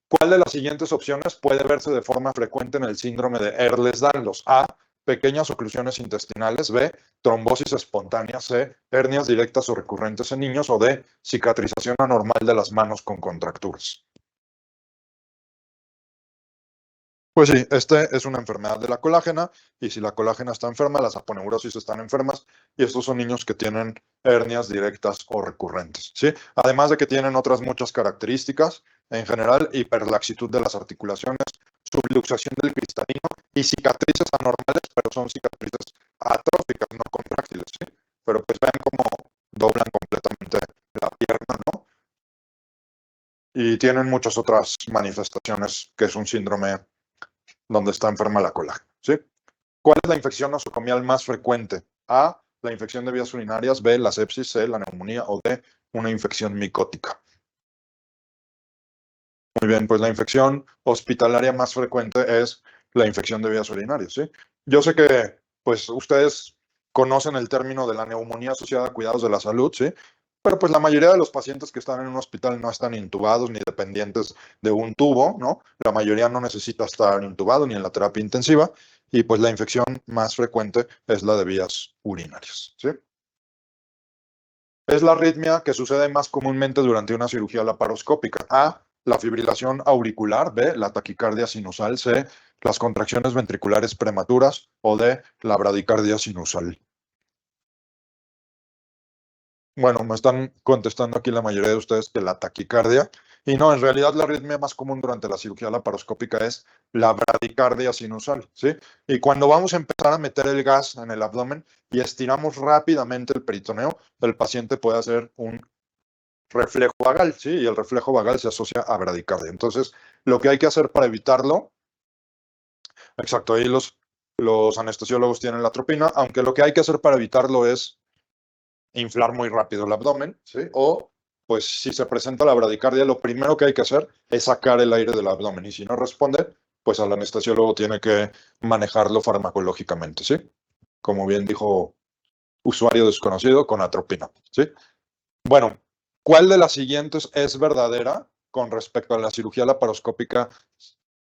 ¿Cuál de las siguientes opciones puede verse de forma frecuente en el síndrome de Ehlers-Danlos? A. Pequeñas oclusiones intestinales. B. Trombosis espontánea. C. Hernias directas o recurrentes en niños. O D. Cicatrización anormal de las manos con contracturas. Pues sí, este es una enfermedad de la colágena y si la colágena está enferma, las aponeurosis están enfermas y estos son niños que tienen hernias directas o recurrentes, ¿sí? Además de que tienen otras muchas características, en general, hiperlaxitud de las articulaciones, subluxación del cristalino y cicatrices anormales, pero son cicatrices atróficas, no contráctiles, ¿sí? Pero pues vean cómo doblan completamente la pierna, ¿no? Y tienen muchas otras manifestaciones que es un síndrome donde está enferma la colágena, ¿sí? ¿Cuál es la infección nosocomial más frecuente? A, la infección de vías urinarias, B, la sepsis, C, la neumonía o D, una infección micótica. Muy bien, pues la infección hospitalaria más frecuente es la infección de vías urinarias, ¿sí? Yo sé que, pues, ustedes conocen el término de la neumonía asociada a cuidados de la salud, ¿sí? pero pues la mayoría de los pacientes que están en un hospital no están intubados ni dependientes de un tubo, ¿no? La mayoría no necesita estar intubado ni en la terapia intensiva y pues la infección más frecuente es la de vías urinarias, ¿sí? Es la arritmia que sucede más comúnmente durante una cirugía laparoscópica. A, la fibrilación auricular. B, la taquicardia sinusal. C, las contracciones ventriculares prematuras. O D, la bradicardia sinusal. Bueno, me están contestando aquí la mayoría de ustedes que la taquicardia. Y no, en realidad la arritmia más común durante la cirugía laparoscópica es la bradicardia sinusal, ¿sí? Y cuando vamos a empezar a meter el gas en el abdomen y estiramos rápidamente el peritoneo, el paciente puede hacer un reflejo vagal, ¿sí? Y el reflejo vagal se asocia a bradicardia. Entonces, lo que hay que hacer para evitarlo, exacto, ahí los anestesiólogos tienen la atropina, aunque lo que hay que hacer para evitarlo es inflar muy rápido el abdomen, ¿sí? O, pues, si se presenta la bradicardia, lo primero que hay que hacer es sacar el aire del abdomen. Y si no responde, pues el anestesiólogo tiene que manejarlo farmacológicamente, ¿sí? Como bien dijo usuario desconocido, con atropina, ¿sí? Bueno, ¿cuál de las siguientes es verdadera con respecto a la cirugía laparoscópica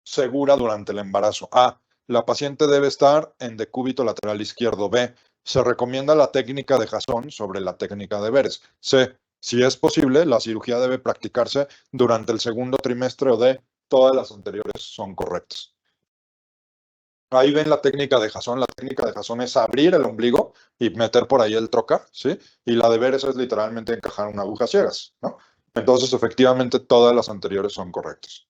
segura durante el embarazo? A, la paciente debe estar en decúbito lateral izquierdo. B, se recomienda la técnica de Jason sobre la técnica de Beres. C, si es posible, la cirugía debe practicarse durante el segundo trimestre. O D, todas las anteriores son correctas. Ahí ven la técnica de Jason. La técnica de Jason es abrir el ombligo y meter por ahí el trocar, ¿sí? Y la de Beres es literalmente encajar una aguja ciegas, ¿no? Entonces, efectivamente, todas las anteriores son correctas.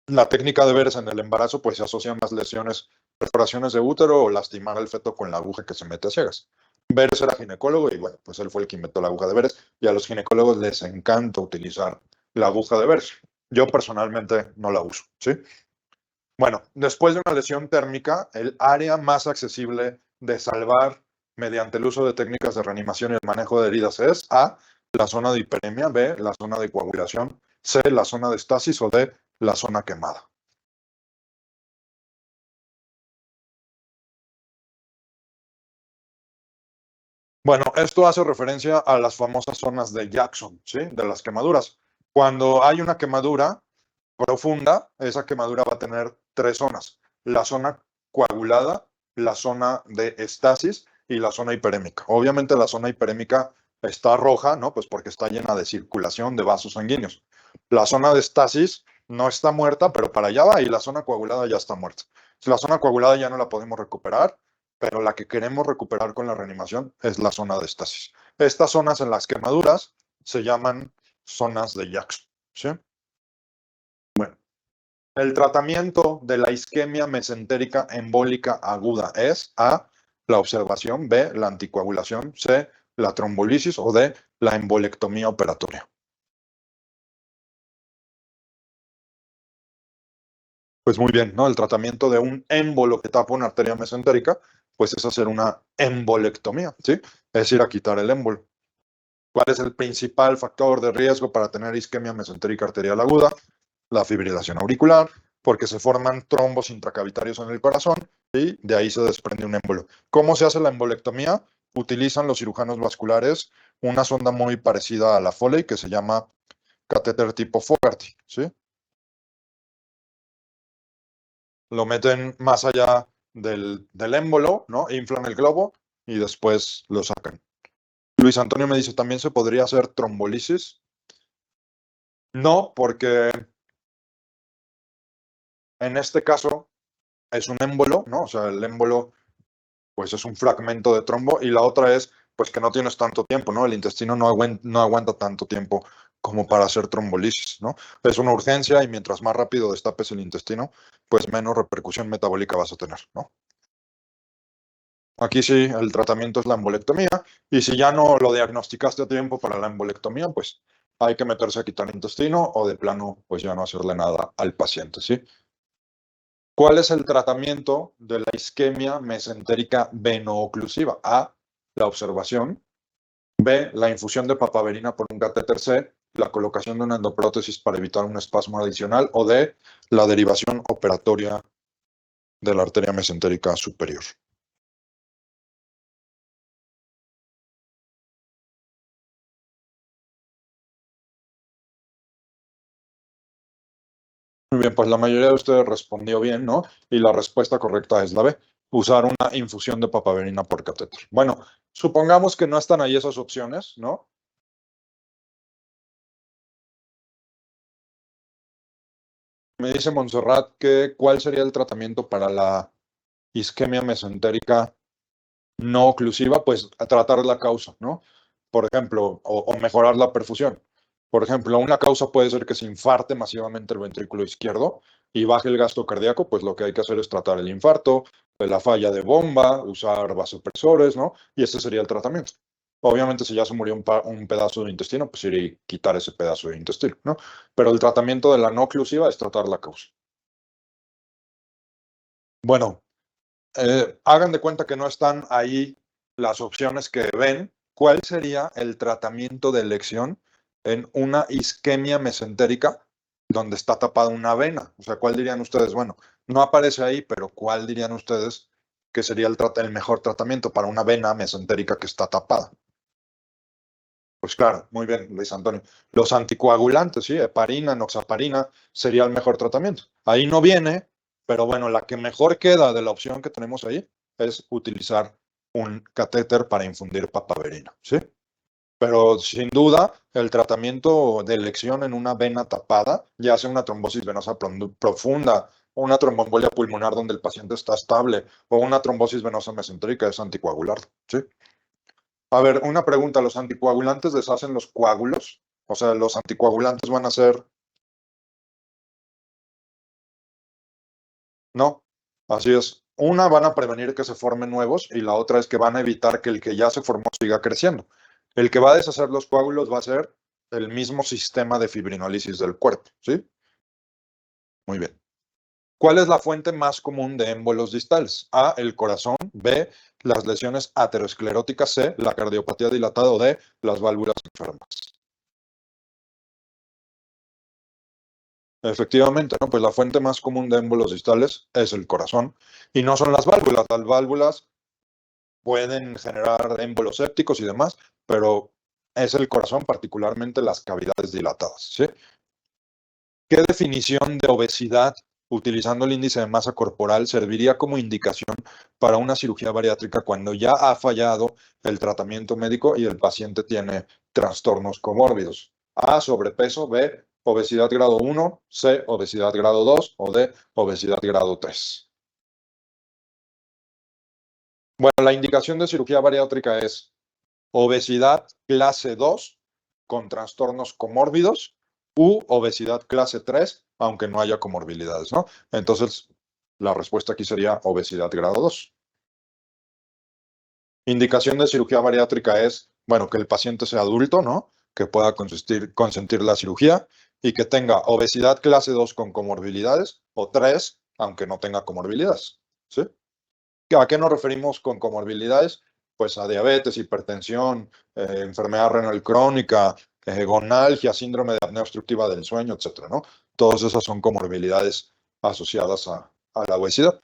La técnica de Beres en el embarazo, pues se asocian más lesiones, perforaciones de útero o lastimar al feto con la aguja que se mete a ciegas. Beres era ginecólogo y bueno, pues él fue el que inventó la aguja de Beres y a los ginecólogos les encanta utilizar la aguja de Beres. Yo personalmente no la uso, ¿sí? Bueno, después de una lesión térmica, el área más accesible de salvar mediante el uso de técnicas de reanimación y el manejo de heridas es A, la zona de hiperemia. B, la zona de coagulación. C, la zona de estasis. O D, la zona quemada. Bueno, esto hace referencia a las famosas zonas de Jackson, ¿sí? De las quemaduras. Cuando hay una quemadura profunda, esa quemadura va a tener tres zonas: la zona coagulada, la zona de estasis y la zona hiperémica. Obviamente la zona hiperémica está roja, ¿no? Pues porque está llena de circulación de vasos sanguíneos. La zona de estasis no está muerta, pero para allá va, y la zona coagulada ya está muerta. La zona coagulada ya no la podemos recuperar, pero la que queremos recuperar con la reanimación es la zona de estasis. Estas zonas en las quemaduras se llaman zonas de Jackson, ¿sí? El tratamiento de la isquemia mesentérica embólica aguda es A, la observación. B, la anticoagulación. C, la trombolisis. O D, la embolectomía operatoria. Pues muy bien, ¿no? El tratamiento de un émbolo que tapa una arteria mesentérica, pues es hacer una embolectomía, ¿sí? Es ir a quitar el émbolo. ¿Cuál es el principal factor de riesgo para tener isquemia mesentérica arterial aguda? La fibrilación auricular, porque se forman trombos intracavitarios en el corazón y de ahí se desprende un émbolo. ¿Cómo se hace la embolectomía? Utilizan los cirujanos vasculares una sonda muy parecida a la Foley que se llama catéter tipo Fogarty, ¿sí? Lo meten más allá del émbolo, ¿no? Inflan el globo y después lo sacan. Luis Antonio me dice, ¿también se podría hacer trombolisis? No, porque en este caso es un émbolo, ¿no? O sea, el émbolo pues es un fragmento de trombo, y la otra es pues que no tienes tanto tiempo, ¿no? El intestino no aguanta tanto tiempo como para hacer trombolisis, ¿no? Es una urgencia y mientras más rápido destapes el intestino, pues menos repercusión metabólica vas a tener, ¿no? Aquí sí, el tratamiento es la embolectomía, y si ya no lo diagnosticaste a tiempo para la embolectomía, pues hay que meterse a quitar intestino o de plano, pues ya no hacerle nada al paciente, ¿sí? ¿Cuál es el tratamiento de la isquemia mesentérica veno-oclusiva? A, la observación. B, la infusión de papaverina por un catéter. C, la colocación de una endoprótesis para evitar un espasmo adicional. O D, la derivación operatoria de la arteria mesentérica superior. bien, pues la mayoría de ustedes respondió bien, ¿no? Y la respuesta correcta es la B, usar una infusión de papaverina por catéter. Bueno, supongamos que no están ahí esas opciones, ¿no? Me dice Montserrat que ¿cuál sería el tratamiento para la isquemia mesentérica no oclusiva? Pues a tratar la causa, ¿no? Por ejemplo, o mejorar la perfusión. Por ejemplo, una causa puede ser que se infarte masivamente el ventrículo izquierdo y baje el gasto cardíaco, pues lo que hay que hacer es tratar el infarto, la falla de bomba, usar vasopresores, ¿no? Y este sería el tratamiento. Obviamente, si ya se murió un pedazo de intestino, pues iría a quitar ese pedazo de intestino, ¿no? Pero el tratamiento de la no oclusiva es tratar la causa. Bueno, hagan de cuenta que no están ahí las opciones que ven. ¿Cuál sería el tratamiento de elección en una isquemia mesentérica donde está tapada una vena? O sea, ¿cuál dirían ustedes? Bueno, no aparece ahí, pero ¿cuál dirían ustedes que sería el mejor tratamiento para una vena mesentérica que está tapada? Pues claro, muy bien, Luis Antonio. Los anticoagulantes, sí, heparina, noxaparina, sería el mejor tratamiento. Ahí no viene, pero bueno, la que mejor queda de la opción que tenemos ahí es utilizar un catéter para infundir papaverina, ¿sí? Pero sin duda, el tratamiento de elección en una vena tapada, ya sea una trombosis venosa profunda, o una tromboembolia pulmonar donde el paciente está estable, o una trombosis venosa mesentérica, es anticoagular, ¿sí? A ver, una pregunta, ¿los anticoagulantes deshacen los coágulos? O sea, los anticoagulantes van a ser, no, así es. Una van a prevenir que se formen nuevos y la otra es que van a evitar que el que ya se formó siga creciendo. El que va a deshacer los coágulos va a ser el mismo sistema de fibrinólisis del cuerpo, ¿sí? Muy bien. ¿Cuál es la fuente más común de émbolos distales? A, el corazón, B, las lesiones ateroscleróticas, C, la cardiopatía dilatada o D, las válvulas enfermas. Efectivamente, ¿no? Pues la fuente más común de émbolos distales es el corazón y no son las válvulas. Las válvulas pueden generar émbolos sépticos y demás, pero es el corazón, particularmente las cavidades dilatadas, ¿sí? ¿Qué definición de obesidad utilizando el índice de masa corporal serviría como indicación para una cirugía bariátrica cuando ya ha fallado el tratamiento médico y el paciente tiene trastornos comórbidos? A, sobrepeso, B, obesidad grado 1, C, obesidad grado 2 o D, obesidad grado 3. Bueno, la indicación de cirugía bariátrica es obesidad clase 2 con trastornos comórbidos u obesidad clase 3, aunque no haya comorbilidades, ¿no? Entonces, la respuesta aquí sería obesidad grado 2. Indicación de cirugía bariátrica es, bueno, que el paciente sea adulto, ¿no? Que pueda consentir la cirugía y que tenga obesidad clase 2 con comorbilidades o 3, aunque no tenga comorbilidades, ¿sí? ¿A qué nos referimos con comorbilidades? Pues a diabetes, hipertensión, enfermedad renal crónica, gonalgia, síndrome de apnea obstructiva del sueño, etcétera, ¿no? Todas esas son comorbilidades asociadas a la obesidad.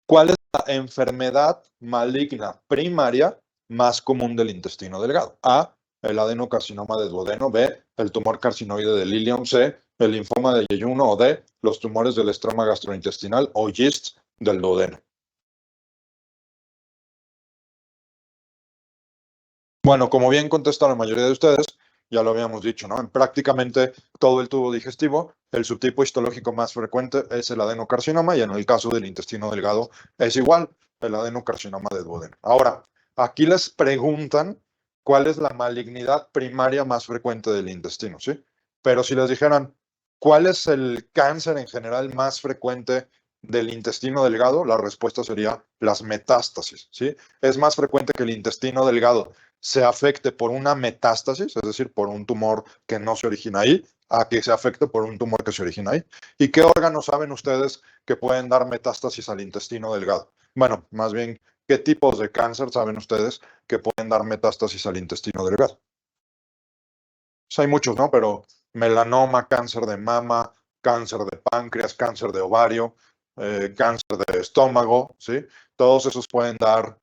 ¿Cuál es la enfermedad maligna primaria más común del intestino delgado? A, el adenocarcinoma de duodeno, B, el tumor carcinoide del ilion, C, el linfoma de yeyuno o D, los tumores del estroma gastrointestinal o GIST del duodeno. Bueno, como bien contesta la mayoría de ustedes, ya lo habíamos dicho, ¿no? En prácticamente todo el tubo digestivo, el subtipo histológico más frecuente es el adenocarcinoma y en el caso del intestino delgado es igual, el adenocarcinoma de duodeno. Ahora, aquí les preguntan cuál es la malignidad primaria más frecuente del intestino, ¿sí? Pero si les dijeran cuál es el cáncer en general más frecuente del intestino delgado, la respuesta sería las metástasis, ¿sí? Es más frecuente que el intestino delgado se afecte por una metástasis, es decir, por un tumor que no se origina ahí, a que se afecte por un tumor que se origina ahí. ¿Y qué órganos saben ustedes que pueden dar metástasis al intestino delgado? Bueno, más bien, ¿qué tipos de cáncer saben ustedes que pueden dar metástasis al intestino delgado? Pues hay muchos, ¿no? Pero melanoma, cáncer de mama, cáncer de páncreas, cáncer de ovario, cáncer de estómago, ¿sí? Todos esos pueden dar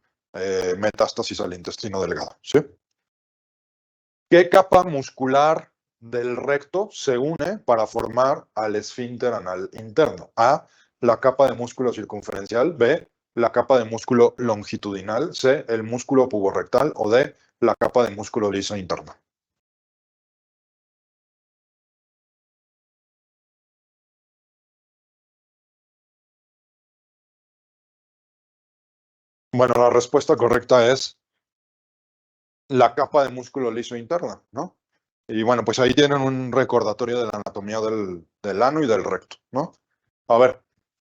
metástasis al intestino delgado, ¿sí? ¿Qué capa muscular del recto se une para formar al esfínter anal interno. A, la capa de músculo circunferencial. B, la capa de músculo longitudinal. C, el músculo puborectal. O D, la capa de músculo liso interno. Bueno, la respuesta correcta es la capa de músculo liso interna, ¿no? Y bueno, pues ahí tienen un recordatorio de la anatomía del ano y del recto, ¿no? A ver,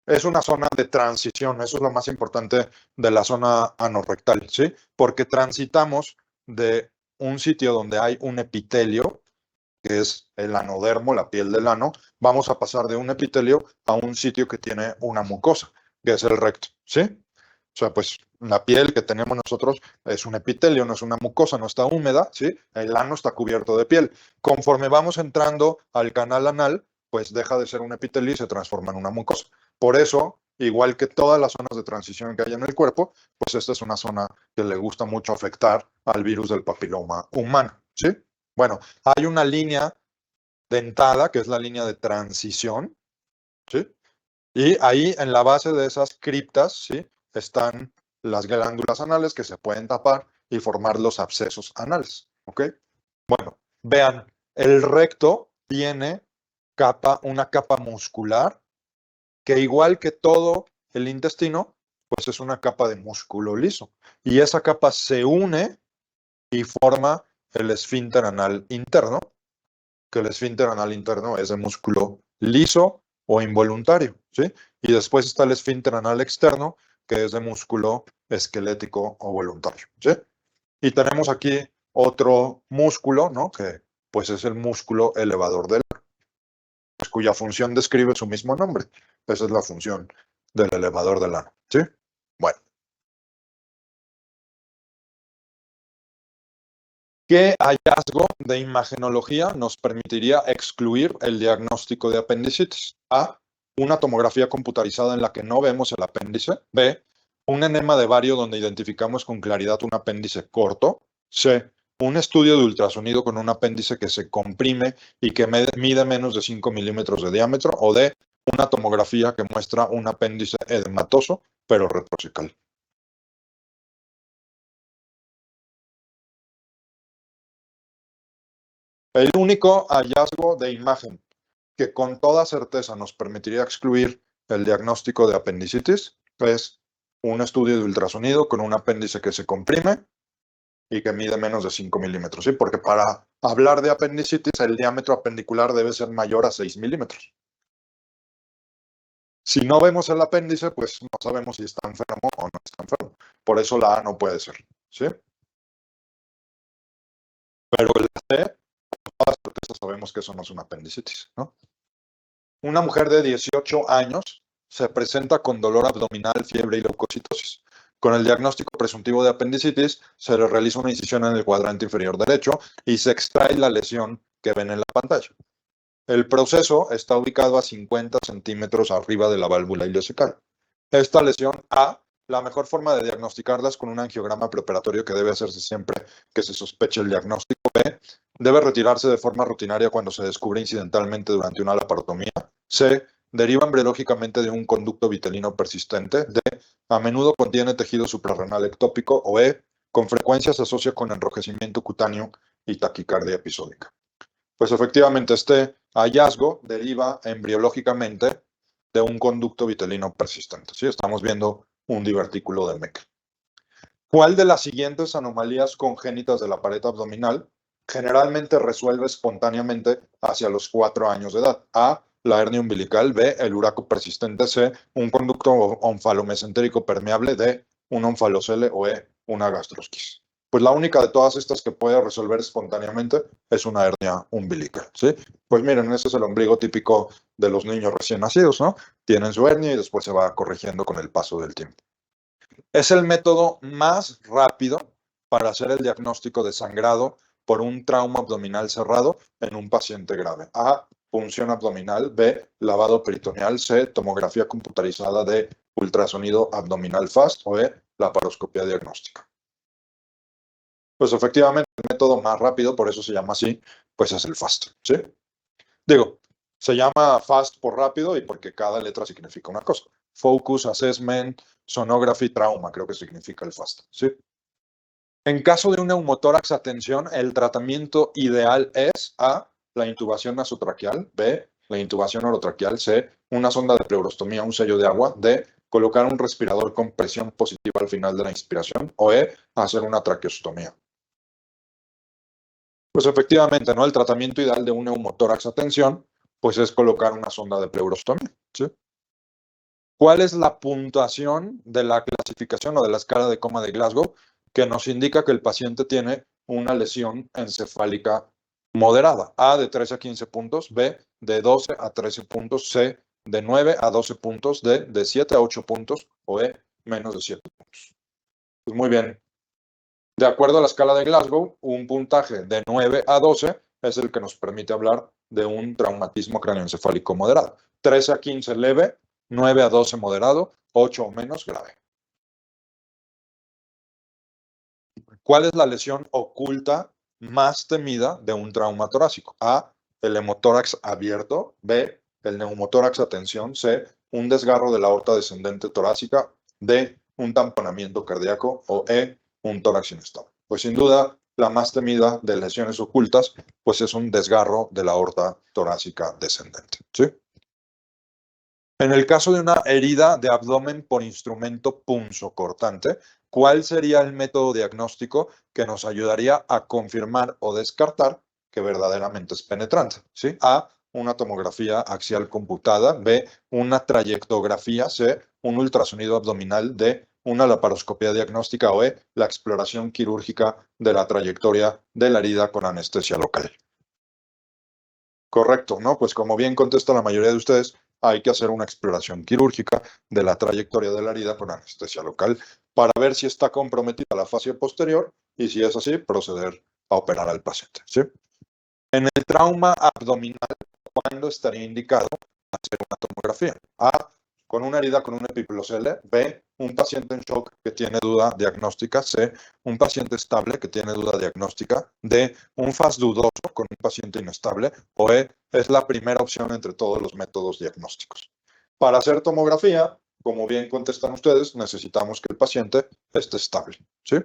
es una zona de transición, eso es lo más importante de la zona anorrectal, ¿sí? Porque transitamos de un sitio donde hay un epitelio, que es el anodermo, la piel del ano, vamos a pasar de un epitelio a un sitio que tiene una mucosa, que es el recto, ¿sí? O sea, pues la piel que tenemos nosotros es un epitelio, no es una mucosa, no está húmeda, ¿sí? El ano está cubierto de piel. Conforme vamos entrando al canal anal, pues deja de ser un epitelio y se transforma en una mucosa. Por eso, igual que todas las zonas de transición que hay en el cuerpo, pues esta es una zona que le gusta mucho afectar al virus del papiloma humano, ¿sí? Bueno, hay una línea dentada, que es la línea de transición, ¿sí? Y ahí en la base de esas criptas, ¿sí? Están las glándulas anales que se pueden tapar y formar los abscesos anales, ¿ok? Bueno, vean, el recto tiene una capa muscular que igual que todo el intestino, pues es una capa de músculo liso. Y esa capa se une y forma el esfínter anal interno, que el esfínter anal interno es de músculo liso o involuntario, ¿sí? Y después está el esfínter anal externo, que es de músculo esquelético o voluntario, ¿sí? Y tenemos aquí otro músculo, ¿no? Que pues es el músculo elevador del ano, pues, cuya función describe su mismo nombre. Esa es la función del elevador del ano, ¿sí? Bueno, ¿qué hallazgo de imagenología nos permitiría excluir el diagnóstico de apendicitis? A, una tomografía computarizada en la que no vemos el apéndice. B, un enema de vario donde identificamos con claridad un apéndice corto. C, un estudio de ultrasonido con un apéndice que se comprime y que mide menos de 5 milímetros de diámetro. O D, una tomografía que muestra un apéndice edematoso, pero retrocecal. El único hallazgo de imagen que con toda certeza nos permitiría excluir el diagnóstico de apendicitis es un estudio de ultrasonido con un apéndice que se comprime y que mide menos de 5 milímetros, ¿sí? Porque para hablar de apendicitis, el diámetro apendicular debe ser mayor a 6 milímetros. Si no vemos el apéndice, pues no sabemos si está enfermo o no está enfermo. Por eso la A no puede ser, ¿sí? Pero la C, con toda certeza sabemos que eso no es una apendicitis, ¿no? Una mujer de 18 años se presenta con dolor abdominal, fiebre y leucocitosis. Con el diagnóstico presuntivo de apendicitis, se le realiza una incisión en el cuadrante inferior derecho y se extrae la lesión que ven en la pantalla. El proceso está ubicado a 50 centímetros arriba de la válvula ileocecal. Esta lesión A, la mejor forma de diagnosticarla es con un angiograma preoperatorio que debe hacerse siempre que se sospeche el diagnóstico. B, debe retirarse de forma rutinaria cuando se descubre incidentalmente durante una laparotomía. C, deriva embriológicamente de un conducto vitelino persistente. D, a menudo contiene tejido suprarrenal ectópico. O E, con frecuencia se asocia con enrojecimiento cutáneo y taquicardia episódica. Pues efectivamente este hallazgo deriva embriológicamente de un conducto vitelino persistente, ¿sí? Estamos viendo un divertículo de Meckel. ¿Cuál de las siguientes anomalías congénitas de la pared abdominal generalmente resuelve espontáneamente hacia los 4 años de edad? A, la hernia umbilical. B, el uraco persistente. C, un conducto onfalomesentérico permeable. D, un onfalocele. O E, una gastrosquis. Pues la única de todas estas que puede resolver espontáneamente es una hernia umbilical, ¿sí? Pues miren, ese es el ombligo típico de los niños recién nacidos, ¿no? Tienen su hernia y después se va corrigiendo con el paso del tiempo. Es el método más rápido para hacer el diagnóstico de sangrado por un trauma abdominal cerrado en un paciente grave. A, punción abdominal. B, lavado peritoneal. C, tomografía computarizada de ultrasonido abdominal FAST. O E, laparoscopia diagnóstica. Pues efectivamente el método más rápido, por eso se llama así, pues es el FAST, ¿sí? Digo, se llama FAST por rápido y porque cada letra significa una cosa. Focus, Assessment, Sonography, Trauma, creo que significa el FAST, ¿sí? En caso de un neumotórax a tensión, el tratamiento ideal es A, la intubación nasotraqueal, B, la intubación orotraqueal, C, una sonda de pleurostomía, un sello de agua, D, colocar un respirador con presión positiva al final de la inspiración, o E, hacer una traqueostomía. Pues efectivamente, ¿no? El tratamiento ideal de un neumotórax a tensión, pues es colocar una sonda de pleurostomía, ¿sí? ¿Cuál es la puntuación de la clasificación o de la escala de coma de Glasgow que nos indica que el paciente tiene una lesión encefálica moderada? A de 13 a 15 puntos, B de 12 a 13 puntos, C de 9 a 12 puntos, D de 7 a 8 puntos o E menos de 7 puntos. Pues muy bien. De acuerdo a la escala de Glasgow, un puntaje de 9 a 12 es el que nos permite hablar de un traumatismo cráneoencefálico moderado. 13 a 15 leve, 9 a 12 moderado, 8 o menos grave. ¿Cuál es la lesión oculta más temida de un trauma torácico? A, el hemotórax abierto. B, el neumotórax a tensión. C, un desgarro de la aorta descendente torácica. D, un tamponamiento cardíaco. O E, un tórax inestable. Pues sin duda, la más temida de lesiones ocultas, pues es un desgarro de la aorta torácica descendente, ¿sí? En el caso de una herida de abdomen por instrumento punzocortante, ¿cuál sería el método diagnóstico que nos ayudaría a confirmar o descartar que verdaderamente es penetrante? ¿Sí? A, una tomografía axial computada. B, una trayectografía. C, un ultrasonido abdominal. D, una laparoscopia diagnóstica. O E, la exploración quirúrgica de la trayectoria de la herida con anestesia local. Correcto, ¿no? Pues como bien contesta la mayoría de ustedes, hay que hacer una exploración quirúrgica de la trayectoria de la herida con anestesia local para ver si está comprometida la fascia posterior y si es así, proceder a operar al paciente, ¿sí? En el trauma abdominal, ¿cuándo estaría indicado hacer una tomografía? A, con una herida con un epiplocele. B, un paciente en shock que tiene duda diagnóstica. C, un paciente estable que tiene duda diagnóstica. D, un FAS dudoso con un paciente inestable. O E, es la primera opción entre todos los métodos diagnósticos. Para hacer tomografía, como bien contestan ustedes, necesitamos que el paciente esté estable, ¿sí?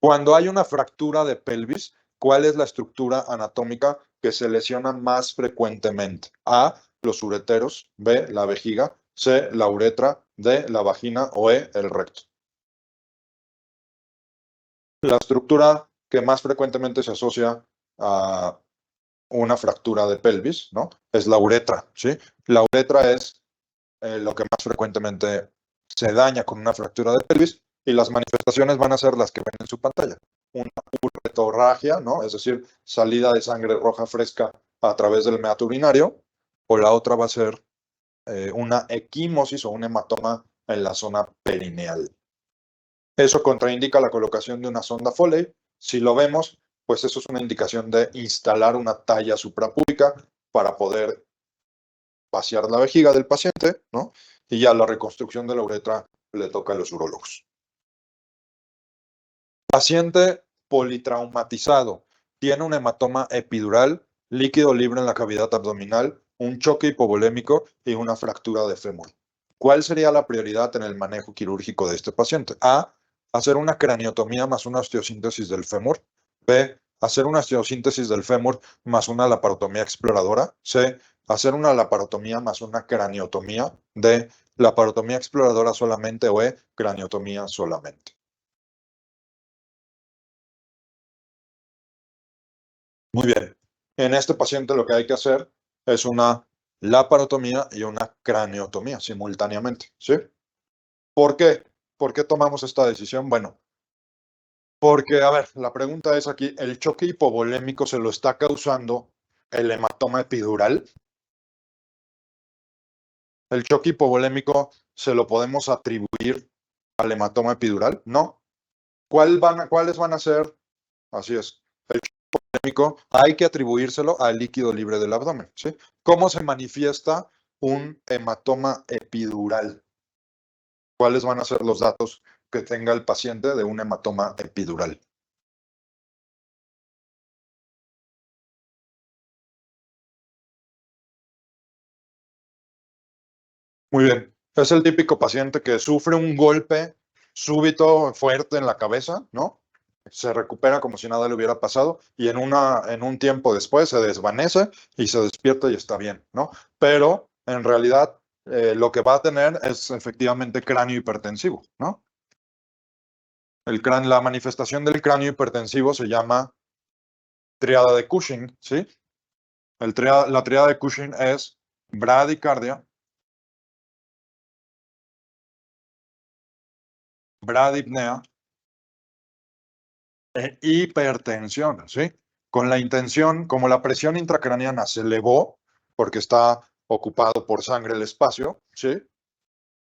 Cuando hay una fractura de pelvis, ¿cuál es la estructura anatómica que se lesiona más frecuentemente? A, los ureteros. B, la vejiga. C, la uretra. D, la vagina. O E, el recto. La estructura que más frecuentemente se asocia a una fractura de pelvis, ¿no? Es la uretra, ¿sí? La uretra es lo que más frecuentemente se daña con una fractura de pelvis y las manifestaciones van a ser las que ven en su pantalla. Una uretorragia, ¿no? Es decir, salida de sangre roja fresca a través del meato urinario, o la otra va a ser una equimosis o un hematoma en la zona perineal. Eso contraindica la colocación de una sonda Foley. Si lo vemos, pues eso es una indicación de instalar una talla suprapúbica para poder vaciar la vejiga del paciente, ¿no? Y ya la reconstrucción de la uretra le toca a los urólogos. Paciente politraumatizado, tiene un hematoma epidural, líquido libre en la cavidad abdominal, un choque hipovolémico y una fractura de fémur. ¿Cuál sería la prioridad en el manejo quirúrgico de este paciente? A, hacer una craniotomía más una osteosíntesis del fémur. B, hacer una osteosíntesis del fémur más una laparotomía exploradora. C, hacer una laparotomía más una craniotomía. D, laparotomía exploradora solamente. O E, craniotomía solamente. Muy bien. En este paciente lo que hay que hacer es una laparotomía y una craniotomía simultáneamente, ¿sí? ¿Por qué? ¿Por qué tomamos esta decisión? Bueno, porque, a ver, la pregunta es aquí, ¿el choque hipovolémico se lo está causando el hematoma epidural? ¿El choque hipovolémico se lo podemos atribuir al hematoma epidural? No. ¿Cuáles van a ser? Así es. El hay que atribuírselo al líquido libre del abdomen, ¿sí? ¿Cómo se manifiesta un hematoma epidural? ¿Cuáles van a ser los datos que tenga el paciente de un hematoma epidural. Muy bien. Es el típico paciente que sufre un golpe súbito, fuerte en la cabeza, ¿no? Se recupera como si nada le hubiera pasado y en un tiempo después se desvanece y se despierta y está bien, ¿no? Pero en realidad lo que va a tener es efectivamente cráneo hipertensivo, ¿no? La manifestación del cráneo hipertensivo se llama triada de Cushing, ¿sí? La triada de Cushing es bradicardia, bradipnea e hipertensión, ¿sí? Con la intención, como la presión intracraneana se elevó, porque está ocupado por sangre el espacio, ¿sí?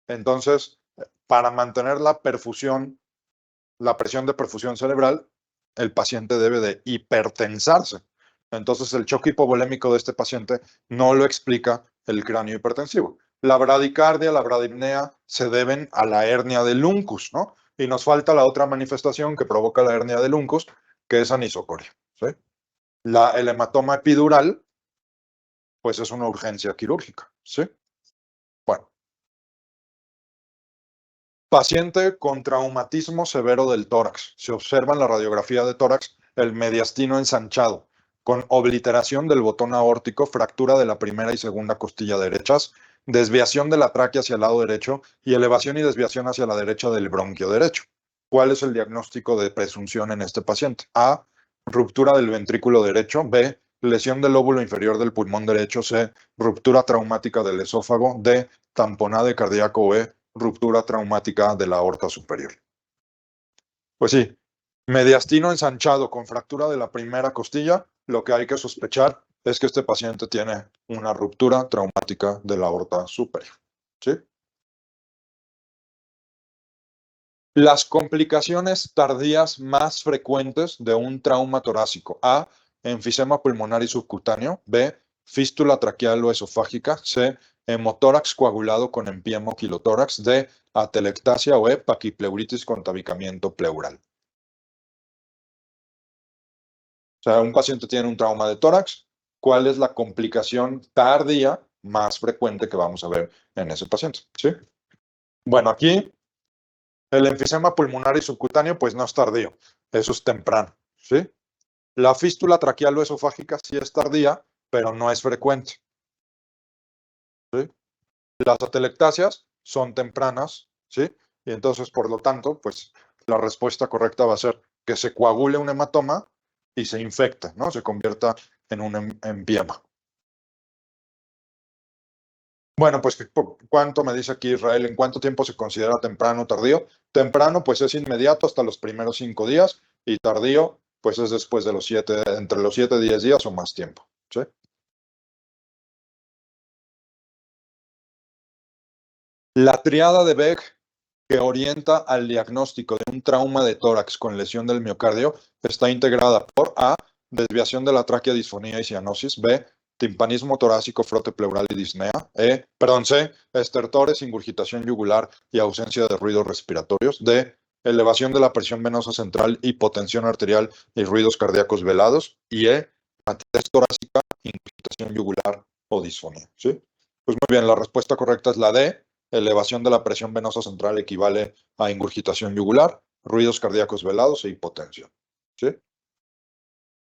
Entonces, para mantener la perfusión, la presión de perfusión cerebral, el paciente debe de hipertensarse. Entonces, el choque hipovolémico de este paciente no lo explica el cráneo hipertensivo. La bradicardia, la bradipnea se deben a la hernia del uncus, ¿no? Y nos falta la otra manifestación que provoca la hernia del uncus, que es anisocoria, ¿sí? El hematoma epidural, pues es una urgencia quirúrgica, ¿sí? Bueno, paciente con traumatismo severo del tórax. Se observa en la radiografía de tórax el mediastino ensanchado, con obliteración del botón aórtico, fractura de la primera y segunda costilla derechas, desviación de la tráquea hacia el lado derecho y elevación y desviación hacia la derecha del bronquio derecho. ¿Cuál es el diagnóstico de presunción en este paciente? A, ruptura del ventrículo derecho. B, lesión del lóbulo inferior del pulmón derecho. C, ruptura traumática del esófago. D, tamponade cardíaco. E, ruptura traumática de la aorta superior. Pues sí, mediastino ensanchado con fractura de la primera costilla, lo que hay que sospechar es que este paciente tiene una ruptura traumática de la aorta superior. ¿Sí? Las complicaciones tardías más frecuentes de un trauma torácico. A, enfisema pulmonar y subcutáneo. B, fístula traqueal o esofágica. C, hemotórax coagulado con empiemo quilotórax. D, atelectasia o E, paquipleuritis con tabicamiento pleural. O sea, un paciente tiene un trauma de tórax. ¿Cuál es la complicación tardía más frecuente que vamos a ver en ese paciente? ¿Sí? Bueno, aquí el enfisema pulmonar y subcutáneo, pues no es tardío, eso es temprano, ¿sí? La fístula traqueal o esofágica sí es tardía, pero no es frecuente, ¿sí? Las atelectasias son tempranas, ¿sí? Y entonces, por lo tanto, pues la respuesta correcta va a ser que se coagule un hematoma y se infecte, ¿no? Se convierta en un empiema. Bueno, pues, ¿cuánto me dice aquí Israel? ¿En cuánto tiempo se considera temprano o tardío? Temprano, pues es inmediato hasta los primeros 5 días y tardío, pues es después de los 7, entre los 7 y 10 días o más tiempo, ¿sí? La triada de Beck que orienta al diagnóstico de un trauma de tórax con lesión del miocardio está integrada por A, desviación de la tráquea, disfonía y cianosis. B, timpanismo torácico, frote pleural y disnea. C, estertores, ingurgitación yugular y ausencia de ruidos respiratorios. D, elevación de la presión venosa central, hipotensión arterial y ruidos cardíacos velados. Y acidez torácica, ingurgitación yugular o disfonía. ¿Sí? Pues muy bien, la respuesta correcta es la D. Elevación de la presión venosa central equivale a ingurgitación yugular, ruidos cardíacos velados e hipotensión. ¿Sí?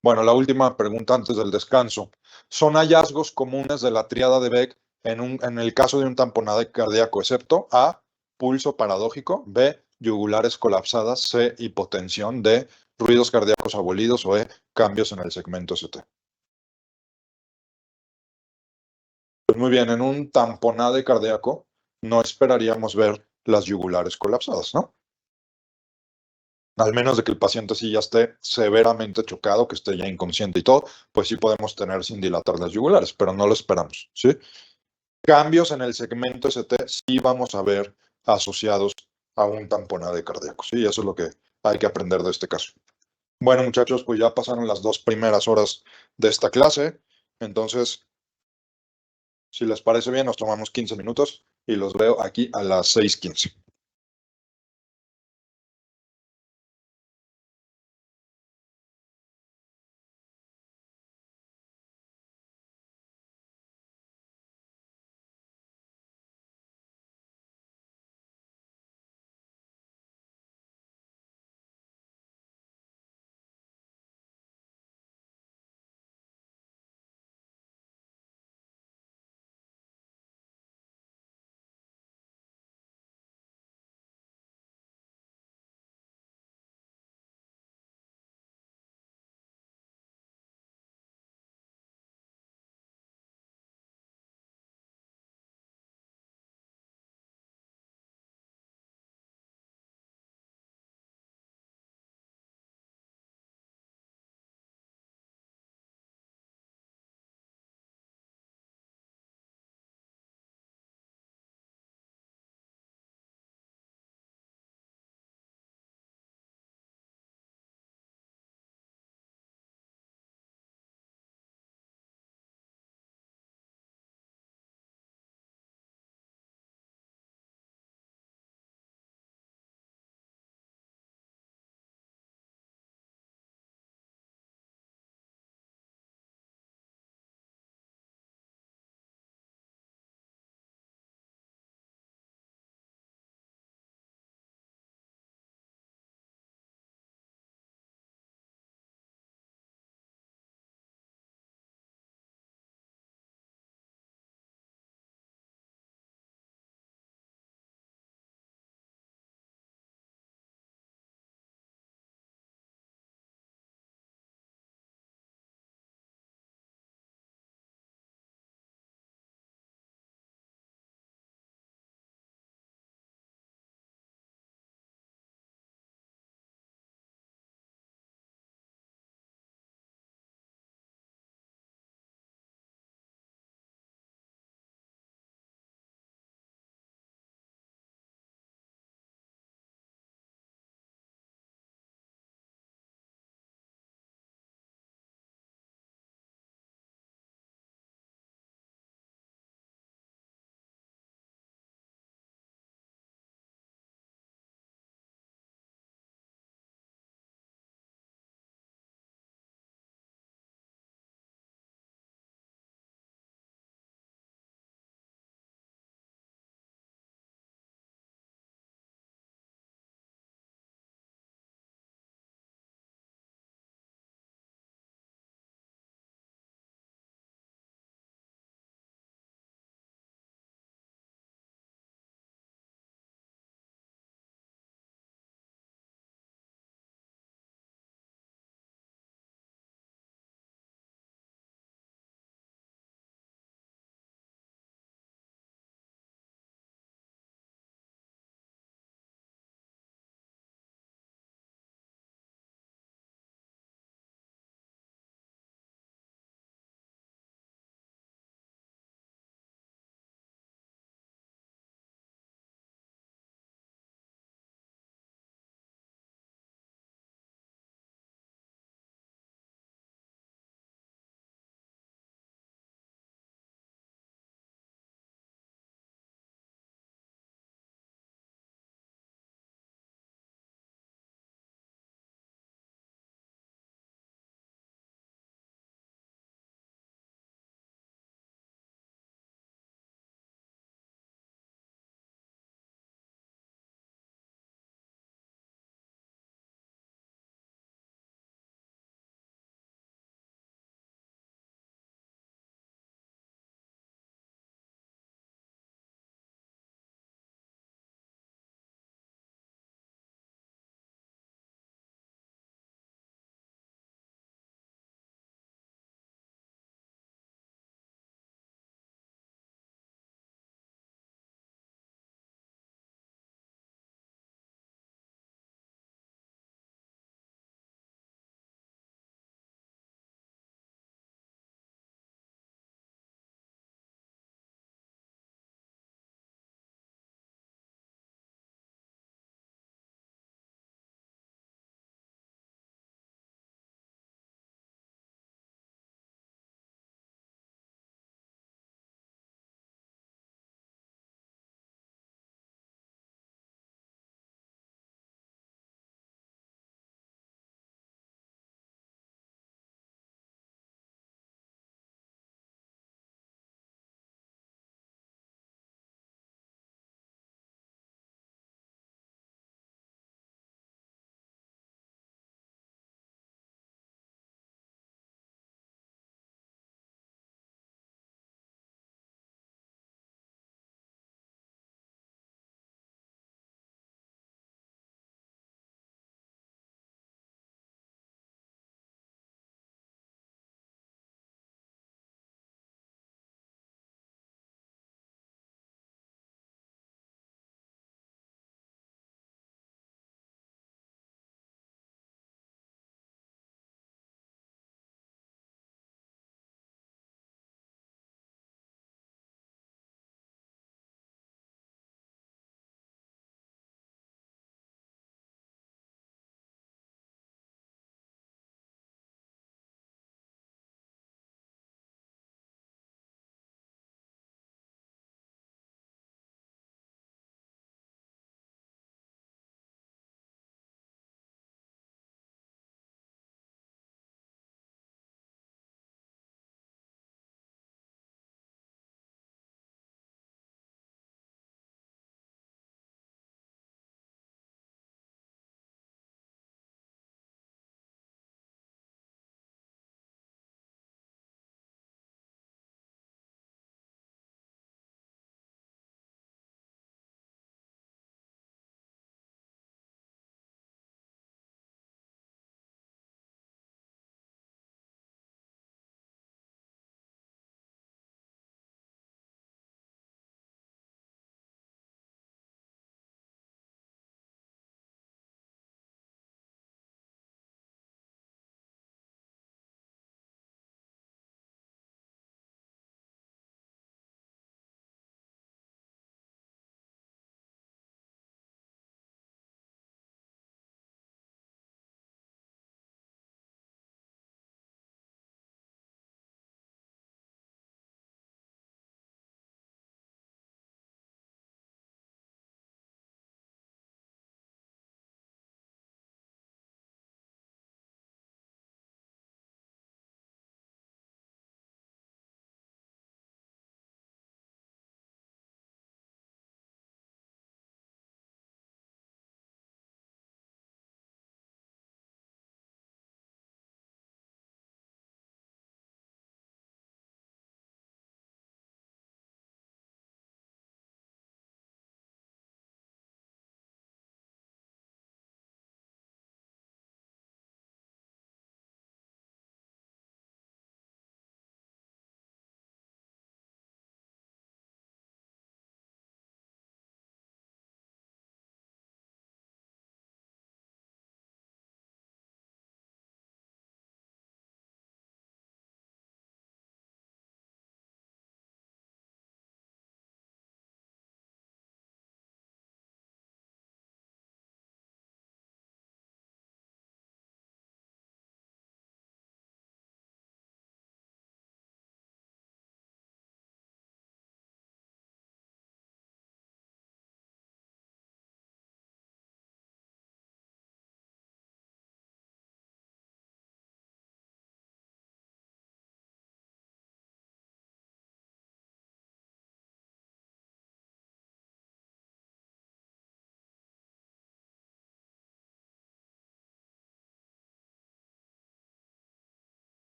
Bueno, la última pregunta antes del descanso. ¿Son hallazgos comunes de la triada de Beck en el caso de un tamponade cardíaco, excepto A, pulso paradójico, B, yugulares colapsadas, C, hipotensión, D, ruidos cardíacos abolidos o E, cambios en el segmento ST? Pues muy bien, en un tamponade cardíaco no esperaríamos ver las yugulares colapsadas, ¿no? Al menos de que el paciente sí ya esté severamente chocado, que esté ya inconsciente y todo, pues sí podemos tener sin dilatar las yugulares, pero no lo esperamos, ¿sí? Cambios en el segmento ST sí vamos a ver asociados a un tamponade cardíaco, ¿sí? Eso es lo que hay que aprender de este caso. Bueno, muchachos, pues ya pasaron las 2 primeras horas de esta clase, entonces, si les parece bien, nos tomamos 15 minutos y los veo aquí a las 6:15.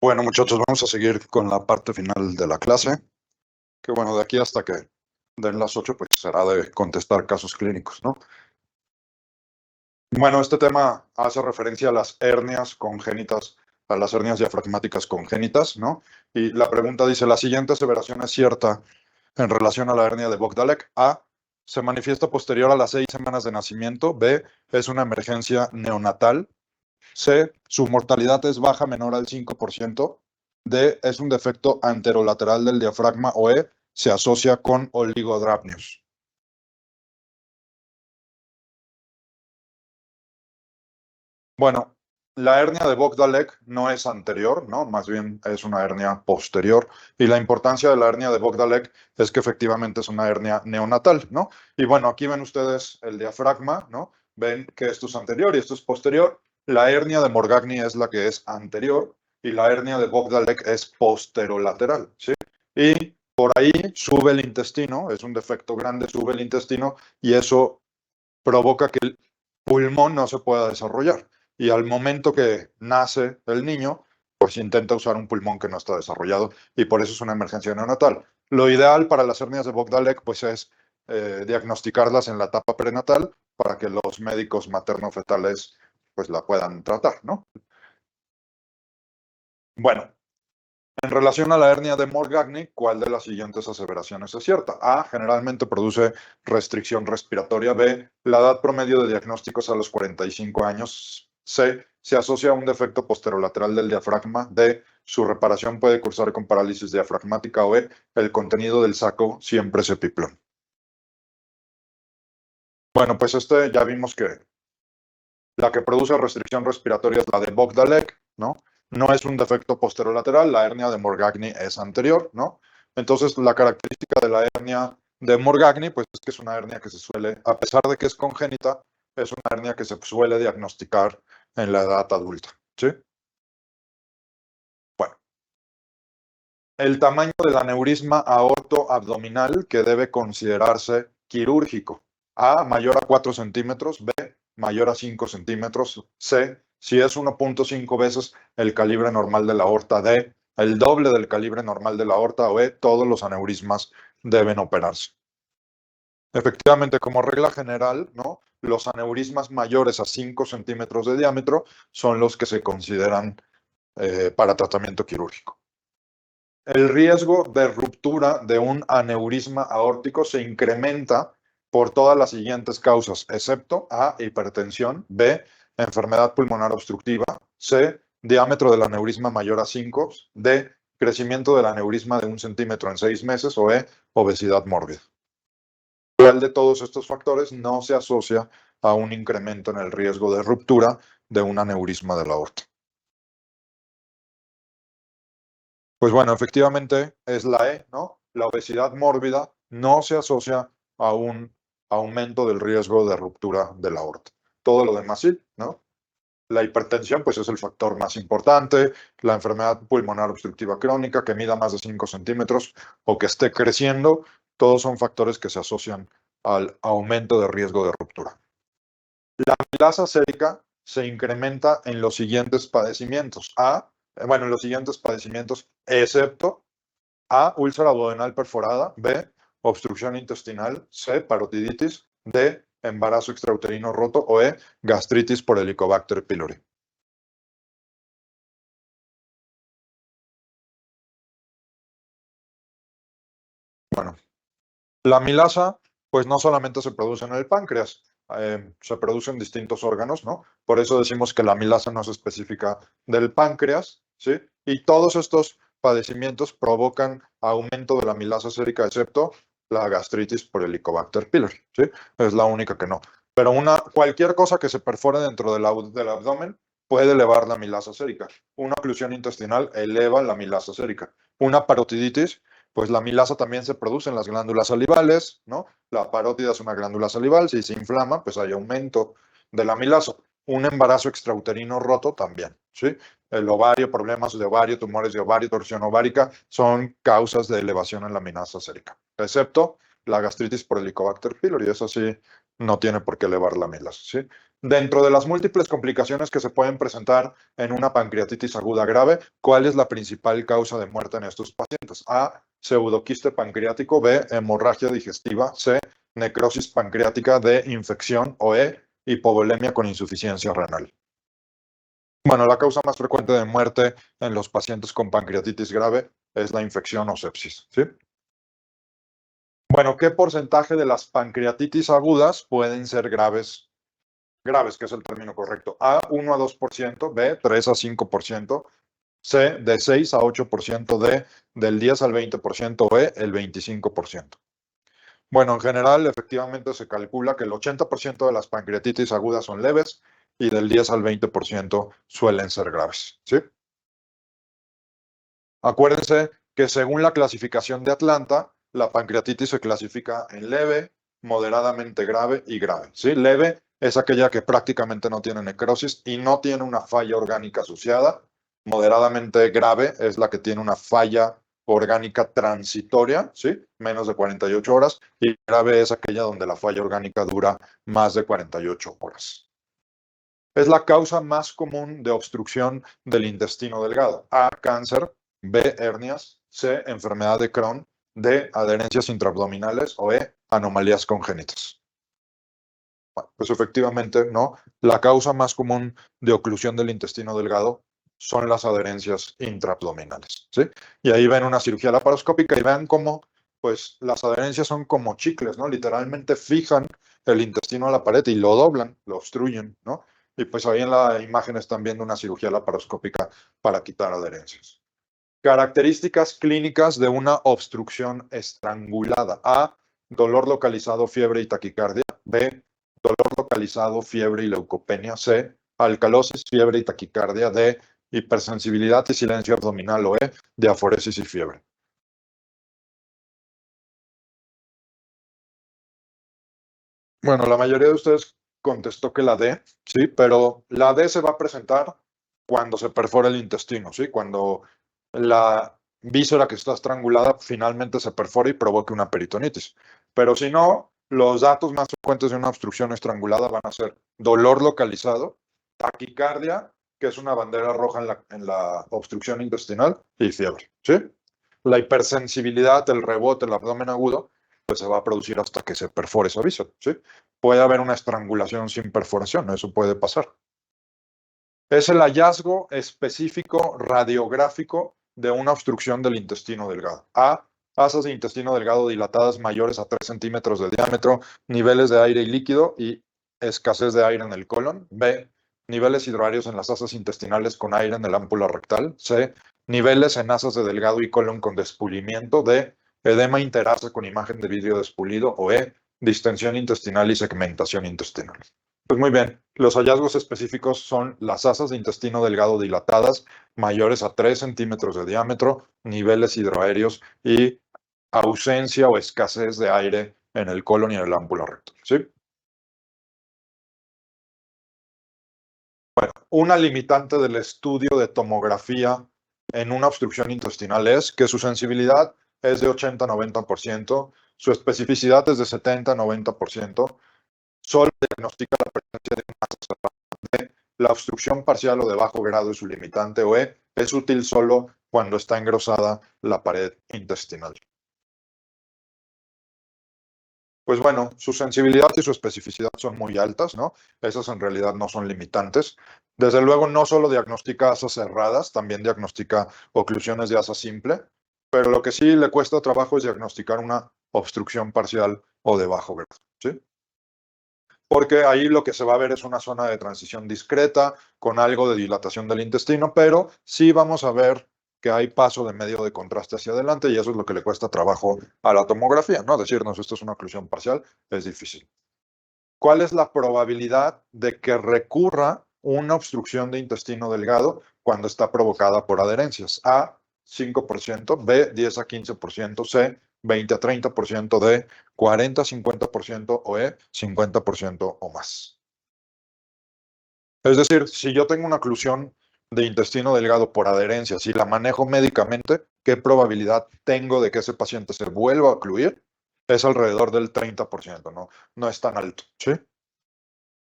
Bueno, muchachos, vamos a seguir con la parte final de la clase, que bueno, de aquí hasta que den las 8, pues será de contestar casos clínicos, ¿no? Bueno, este tema hace referencia a las hernias congénitas, a las hernias diafragmáticas congénitas, ¿no? Y la pregunta dice, la siguiente aseveración es cierta en relación a la hernia de Bogdalek. A, se manifiesta posterior a las 6 semanas de nacimiento. B, es una emergencia neonatal. C, su mortalidad es baja menor al 5%. D, es un defecto anterolateral del diafragma. O E, se asocia con oligodrapnios. Bueno, la hernia de Bogdalek no es anterior, ¿no? Más bien es una hernia posterior. Y la importancia de la hernia de Bogdalek es que efectivamente es una hernia neonatal, ¿no? Y bueno, aquí ven ustedes el diafragma, ¿no? Ven que esto es anterior y esto es posterior. La hernia de Morgagni es la que es anterior y la hernia de Bogdalek es posterolateral, ¿sí? Y por ahí sube el intestino, es un defecto grande, sube el intestino y eso provoca que el pulmón no se pueda desarrollar. Y al momento que nace el niño, pues intenta usar un pulmón que no está desarrollado y por eso es una emergencia neonatal. Lo ideal para las hernias de Bogdalek pues es diagnosticarlas en la etapa prenatal para que los médicos materno-fetales pues la puedan tratar, ¿no? Bueno, en relación a la hernia de Morgagni, ¿cuál de las siguientes aseveraciones es cierta? A, generalmente produce restricción respiratoria. B, la edad promedio de diagnósticos a los 45 años. C, se asocia a un defecto posterolateral del diafragma. D, su reparación puede cursar con parálisis diafragmática. O E, el contenido del saco siempre es epiplón. Bueno, pues ya vimos que la que produce restricción respiratoria es la de Bogdalek, ¿no? No es un defecto posterolateral, la hernia de Morgagni es anterior, ¿no? Entonces, la característica de la hernia de Morgagni, pues es que es una hernia que se suele, a pesar de que es congénita, es una hernia que se suele diagnosticar en la edad adulta, ¿sí? Bueno, el tamaño del aneurisma aorto-abdominal que debe considerarse quirúrgico. A, mayor a 4 centímetros. B, mayor a 5 centímetros. C, si es 1.5 veces el calibre normal de la aorta. D, el doble del calibre normal de la aorta. O E, todos los aneurismas deben operarse. Efectivamente, como regla general, ¿no? Los aneurismas mayores a 5 centímetros de diámetro son los que se consideran para tratamiento quirúrgico. El riesgo de ruptura de un aneurisma aórtico se incrementa por todas las siguientes causas, excepto A, hipertensión. B, enfermedad pulmonar obstructiva. C, diámetro del aneurisma mayor a 5. D, crecimiento del aneurisma de 1 centímetro en 6 meses. O E, obesidad mórbida. ¿Cuál de todos estos factores no se asocia a un incremento en el riesgo de ruptura de un aneurisma de la aorta? Pues bueno, efectivamente es la E, ¿no? La obesidad mórbida no se asocia a un aumento del riesgo de ruptura de la aorta. Todo lo demás sí, ¿no? La hipertensión, pues es el factor más importante, la enfermedad pulmonar obstructiva crónica que mida más de 5 centímetros o que esté creciendo, todos son factores que se asocian al aumento de riesgo de ruptura. La amilasa sérica se incrementa en los siguientes padecimientos. En los siguientes padecimientos, excepto A, úlcera duodenal perforada. B, obstrucción intestinal. C, parotiditis. D, embarazo extrauterino roto. O E, gastritis por Helicobacter pylori. Bueno, la amilasa, pues no solamente se produce en el páncreas, se produce en distintos órganos, ¿no? Por eso decimos que la amilasa no es específica del páncreas, ¿sí? Y todos estos padecimientos provocan aumento de la amilasa sérica, excepto la gastritis por Helicobacter pylori, ¿sí? Es la única que no. Pero cualquier cosa que se perfore dentro del abdomen puede elevar la amilasa sérica. Una oclusión intestinal eleva la amilasa sérica. Una parotiditis, pues la amilasa también se produce en las glándulas salivales, ¿no? La parótida es una glándula salival, si se inflama, pues hay aumento de la amilasa. Un embarazo extrauterino roto también, ¿sí? El ovario, problemas de ovario, tumores de ovario, torsión ovárica, son causas de elevación en la amilasa sérica, excepto la gastritis por Helicobacter pylori, eso sí, no tiene por qué elevar la amilasa, ¿sí? Dentro de las múltiples complicaciones que se pueden presentar en una pancreatitis aguda grave, ¿cuál es la principal causa de muerte en estos pacientes? A, pseudoquiste pancreático, B, hemorragia digestiva, C, necrosis pancreática, D, infección o E, hipovolemia con insuficiencia renal. Bueno, la causa más frecuente de muerte en los pacientes con pancreatitis grave es la infección o sepsis, ¿sí? Bueno, ¿qué porcentaje de las pancreatitis agudas pueden ser graves? Graves, que es el término correcto. A, 1 a 2%, B, 3 a 5%, C, de 6 a 8%, D, del 10 al 20%, E, el 25%. Bueno, en general, efectivamente se calcula que el 80% de las pancreatitis agudas son leves y del 10 al 20% suelen ser graves, ¿sí? Acuérdense que según la clasificación de Atlanta, la pancreatitis se clasifica en leve, moderadamente grave y grave, ¿sí? Leve es aquella que prácticamente no tiene necrosis y no tiene una falla orgánica asociada. Moderadamente grave es la que tiene una falla orgánica transitoria, ¿sí? Menos de 48 horas. Y grave es aquella donde la falla orgánica dura más de 48 horas. Es la causa más común de obstrucción del intestino delgado. A, cáncer, B, hernias, C, enfermedad de Crohn, D, adherencias intraabdominales o E, anomalías congénitas. Bueno, pues efectivamente, ¿no? La causa más común de oclusión del intestino delgado son las adherencias intraabdominales, ¿sí? Y ahí ven una cirugía laparoscópica y vean cómo, pues, las adherencias son como chicles, ¿no? Literalmente fijan el intestino a la pared y lo doblan, lo obstruyen, ¿no? Y pues ahí en la imagen están viendo una cirugía laparoscópica para quitar adherencias. Características clínicas de una obstrucción estrangulada. A, dolor localizado, fiebre y taquicardia. B, dolor localizado, fiebre y leucopenia. C, alcalosis, fiebre y taquicardia. D, hipersensibilidad y silencio abdominal. O E, diaforesis y fiebre. Bueno, la mayoría de ustedes contestó que la D, sí, pero la D se va a presentar cuando se perfora el intestino, sí, cuando la víscera que está estrangulada finalmente se perfora y provoque una peritonitis. Pero si no, los datos más frecuentes de una obstrucción estrangulada van a ser dolor localizado, taquicardia, que es una bandera roja en la obstrucción intestinal, y fiebre, ¿sí? La hipersensibilidad, el rebote, el abdomen agudo, pues se va a producir hasta que se perfore esa víscera, ¿sí? Puede haber una estrangulación sin perforación, eso puede pasar. Es el hallazgo específico radiográfico de una obstrucción del intestino delgado. A, asas de intestino delgado dilatadas mayores a 3 centímetros de diámetro, niveles de aire y líquido y escasez de aire en el colon. B, niveles hidroaéreos en las asas intestinales con aire en el ámpula rectal. C, niveles en asas de delgado y colon con despulimiento. D, edema interasa con imagen de vidrio despulido. O E, distensión intestinal y segmentación intestinal. Pues muy bien, los hallazgos específicos son las asas de intestino delgado dilatadas mayores a 3 centímetros de diámetro, niveles hidroaéreos y ausencia o escasez de aire en el colon y en el ámpula rectal, ¿sí? Una limitante del estudio de tomografía en una obstrucción intestinal es que su sensibilidad es de 80-90%, su especificidad es de 70-90%, solo diagnostica la presencia de masa cerrada. La obstrucción parcial o de bajo grado es su limitante, o E, es útil solo cuando está engrosada la pared intestinal. Pues bueno, su sensibilidad y su especificidad son muy altas, ¿no? Esas en realidad no son limitantes. Desde luego, no solo diagnostica asas cerradas, también diagnostica oclusiones de asa simple, pero lo que sí le cuesta trabajo es diagnosticar una obstrucción parcial o de bajo grado, ¿sí? Porque ahí lo que se va a ver es una zona de transición discreta con algo de dilatación del intestino, pero sí vamos a ver que hay paso de medio de contraste hacia adelante y eso es lo que le cuesta trabajo a la tomografía, ¿no? Decirnos esto es una oclusión parcial es difícil. ¿Cuál es la probabilidad de que recurra una obstrucción de intestino delgado cuando está provocada por adherencias? A, 5%, B, 10 a 15%, C, 20 a 30%, D, 40 a 50% o E, 50% o más. Es decir, si yo tengo una oclusión de intestino delgado por adherencias y la manejo médicamente, ¿qué probabilidad tengo de que ese paciente se vuelva a ocluir? Es alrededor del 30%, ¿no? No es tan alto, ¿sí?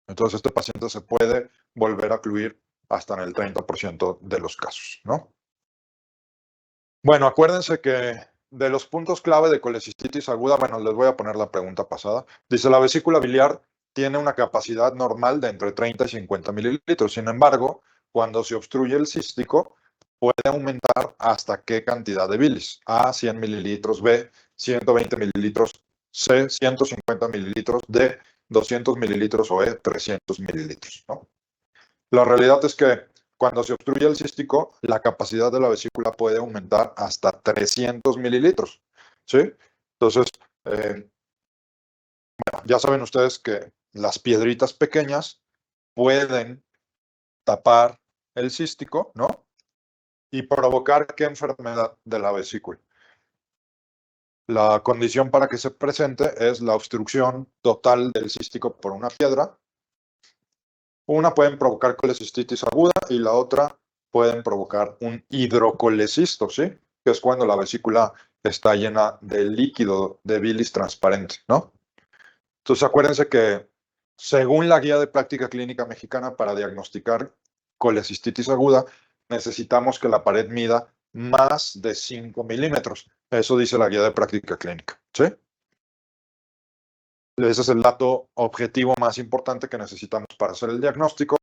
Entonces, este paciente se puede volver a ocluir hasta en el 30% de los casos, ¿no? Bueno, acuérdense que de los puntos clave de colecistitis aguda, bueno, les voy a poner la pregunta pasada. Dice, la vesícula biliar tiene una capacidad normal de entre 30 y 50 mililitros. Sin embargo, cuando se obstruye el cístico, puede aumentar hasta qué cantidad de bilis. A, 100 mililitros, B, 120 mililitros, C, 150 mililitros, D, 200 mililitros o E, 300 mililitros, ¿no? La realidad es que cuando se obstruye el cístico, la capacidad de la vesícula puede aumentar hasta 300 mililitros, ¿sí? Entonces, eh, ya saben ustedes que las piedritas pequeñas pueden tapar el cístico, ¿no? Y provocar qué enfermedad de la vesícula. La condición para que se presente es la obstrucción total del cístico por una piedra. Una pueden provocar colecistitis aguda y la otra pueden provocar un hidrocolecisto, ¿sí? Que es cuando la vesícula está llena de líquido de bilis transparente, ¿no? Entonces acuérdense que según la guía de práctica clínica mexicana para diagnosticar colecistitis aguda, necesitamos que la pared mida más de 5 milímetros. Eso dice la guía de práctica clínica, ¿sí? Ese es el dato objetivo más importante que necesitamos para hacer el diagnóstico.